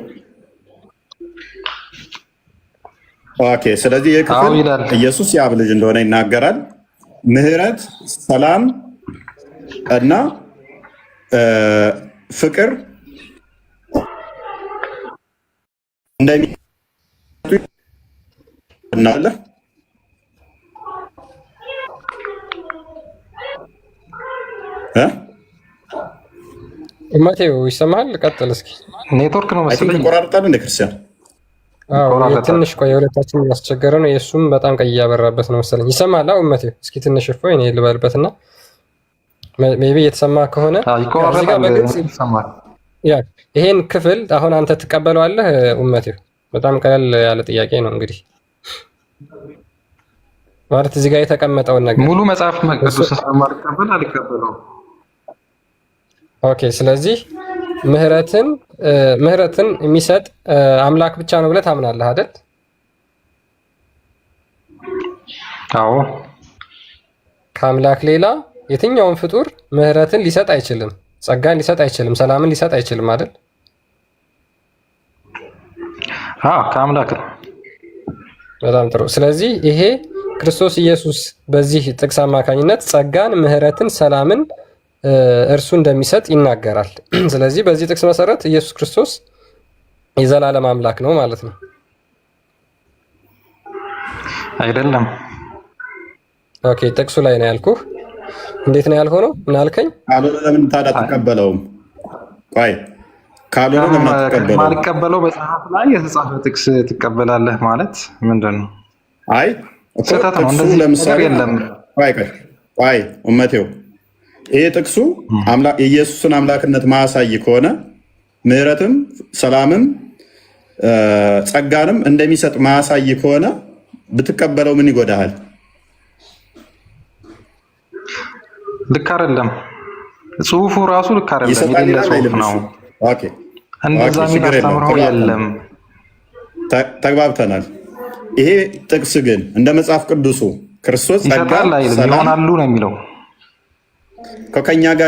ኦኬ፣ ስለዚህ ይህ ክፍል ኢየሱስ የአብ ልጅ እንደሆነ ይናገራል። ምህረት፣ ሰላም እና ፍቅር እናለ ማቴዎ ይሰማሃል? ቀጥል እስኪ። ኔትወርክ ነው መሰለኝ ይቆራርጣል እንደ ክርስቲያን። ትንሽ ቆይ፣ የሁለታችን ያስቸገረ ነው። የእሱም በጣም ቀይ እያበራበት ነው መሰለኝ። ይሰማል? አዎ ማቴዎ፣ እስኪ ትንሽ እፎይ እኔ ልበልበትና ሜይ ቢ የተሰማ ከሆነ ይሄን ክፍል አሁን አንተ ትቀበለዋለህ? ኡመቴው በጣም ቀለል ያለ ጥያቄ ነው እንግዲህ ማለት እዚህ ጋር የተቀመጠውን ነገር ሙሉ መጽሐፍ ቅዱስ ስለማልቀበል አልቀበለውም። ኦኬ፣ ስለዚህ ምህረትን የሚሰጥ አምላክ ብቻ ነው ብለህ ታምናለህ አይደል? አዎ። ከአምላክ ሌላ የትኛውም ፍጡር ምህረትን ሊሰጥ አይችልም፣ ጸጋን ሊሰጥ አይችልም፣ ሰላምን ሊሰጥ አይችልም አይደል? ከአምላክ ነው። በጣም ጥሩ። ስለዚህ ይሄ ክርስቶስ ኢየሱስ በዚህ ጥቅስ አማካኝነት ጸጋን፣ ምህረትን፣ ሰላምን እርሱ እንደሚሰጥ ይናገራል። ስለዚህ በዚህ ጥቅስ መሰረት ኢየሱስ ክርስቶስ የዘላለም አምላክ ነው ማለት ነው። አይደለም። ኦኬ፣ ጥቅሱ ላይ ነው ያልኩህ። እንዴት ነው ያልሆነው? ምን አልከኝ? ካልሆነ ለምን ታዲያ አትቀበለውም? ቆይ ካልሆነ ለምን አትቀበለውም? ማልቀበለው መጽሐፍ ላይ የተጻፈ ጥቅስ ትቀበላለህ ማለት ምንድን ነው? አይ ስህተት ነው። እንደዚህ ነገር የለም። ቆይ ኡመቴው፣ ይሄ ጥቅሱ የኢየሱስን አምላክነት ማያሳይ ከሆነ ምህረትም ሰላምም ጸጋንም እንደሚሰጥ ማያሳይ ከሆነ ብትቀበለው ምን ይጎዳሃል? ልክ አይደለም። ጽሁፉ ራሱ ልክ አይደለም። የሌለ ጽሁፍ ነው። እንደዛ የሚል አስተምሮ የለም። ተግባብተናል። ይሄ ጥቅስ ግን እንደ መጽሐፍ ቅዱሱ ክርስቶስ ጸጋ ይሰጣል አይልም፣ ይሆናሉ ነው የሚለው። ከኛ ጋር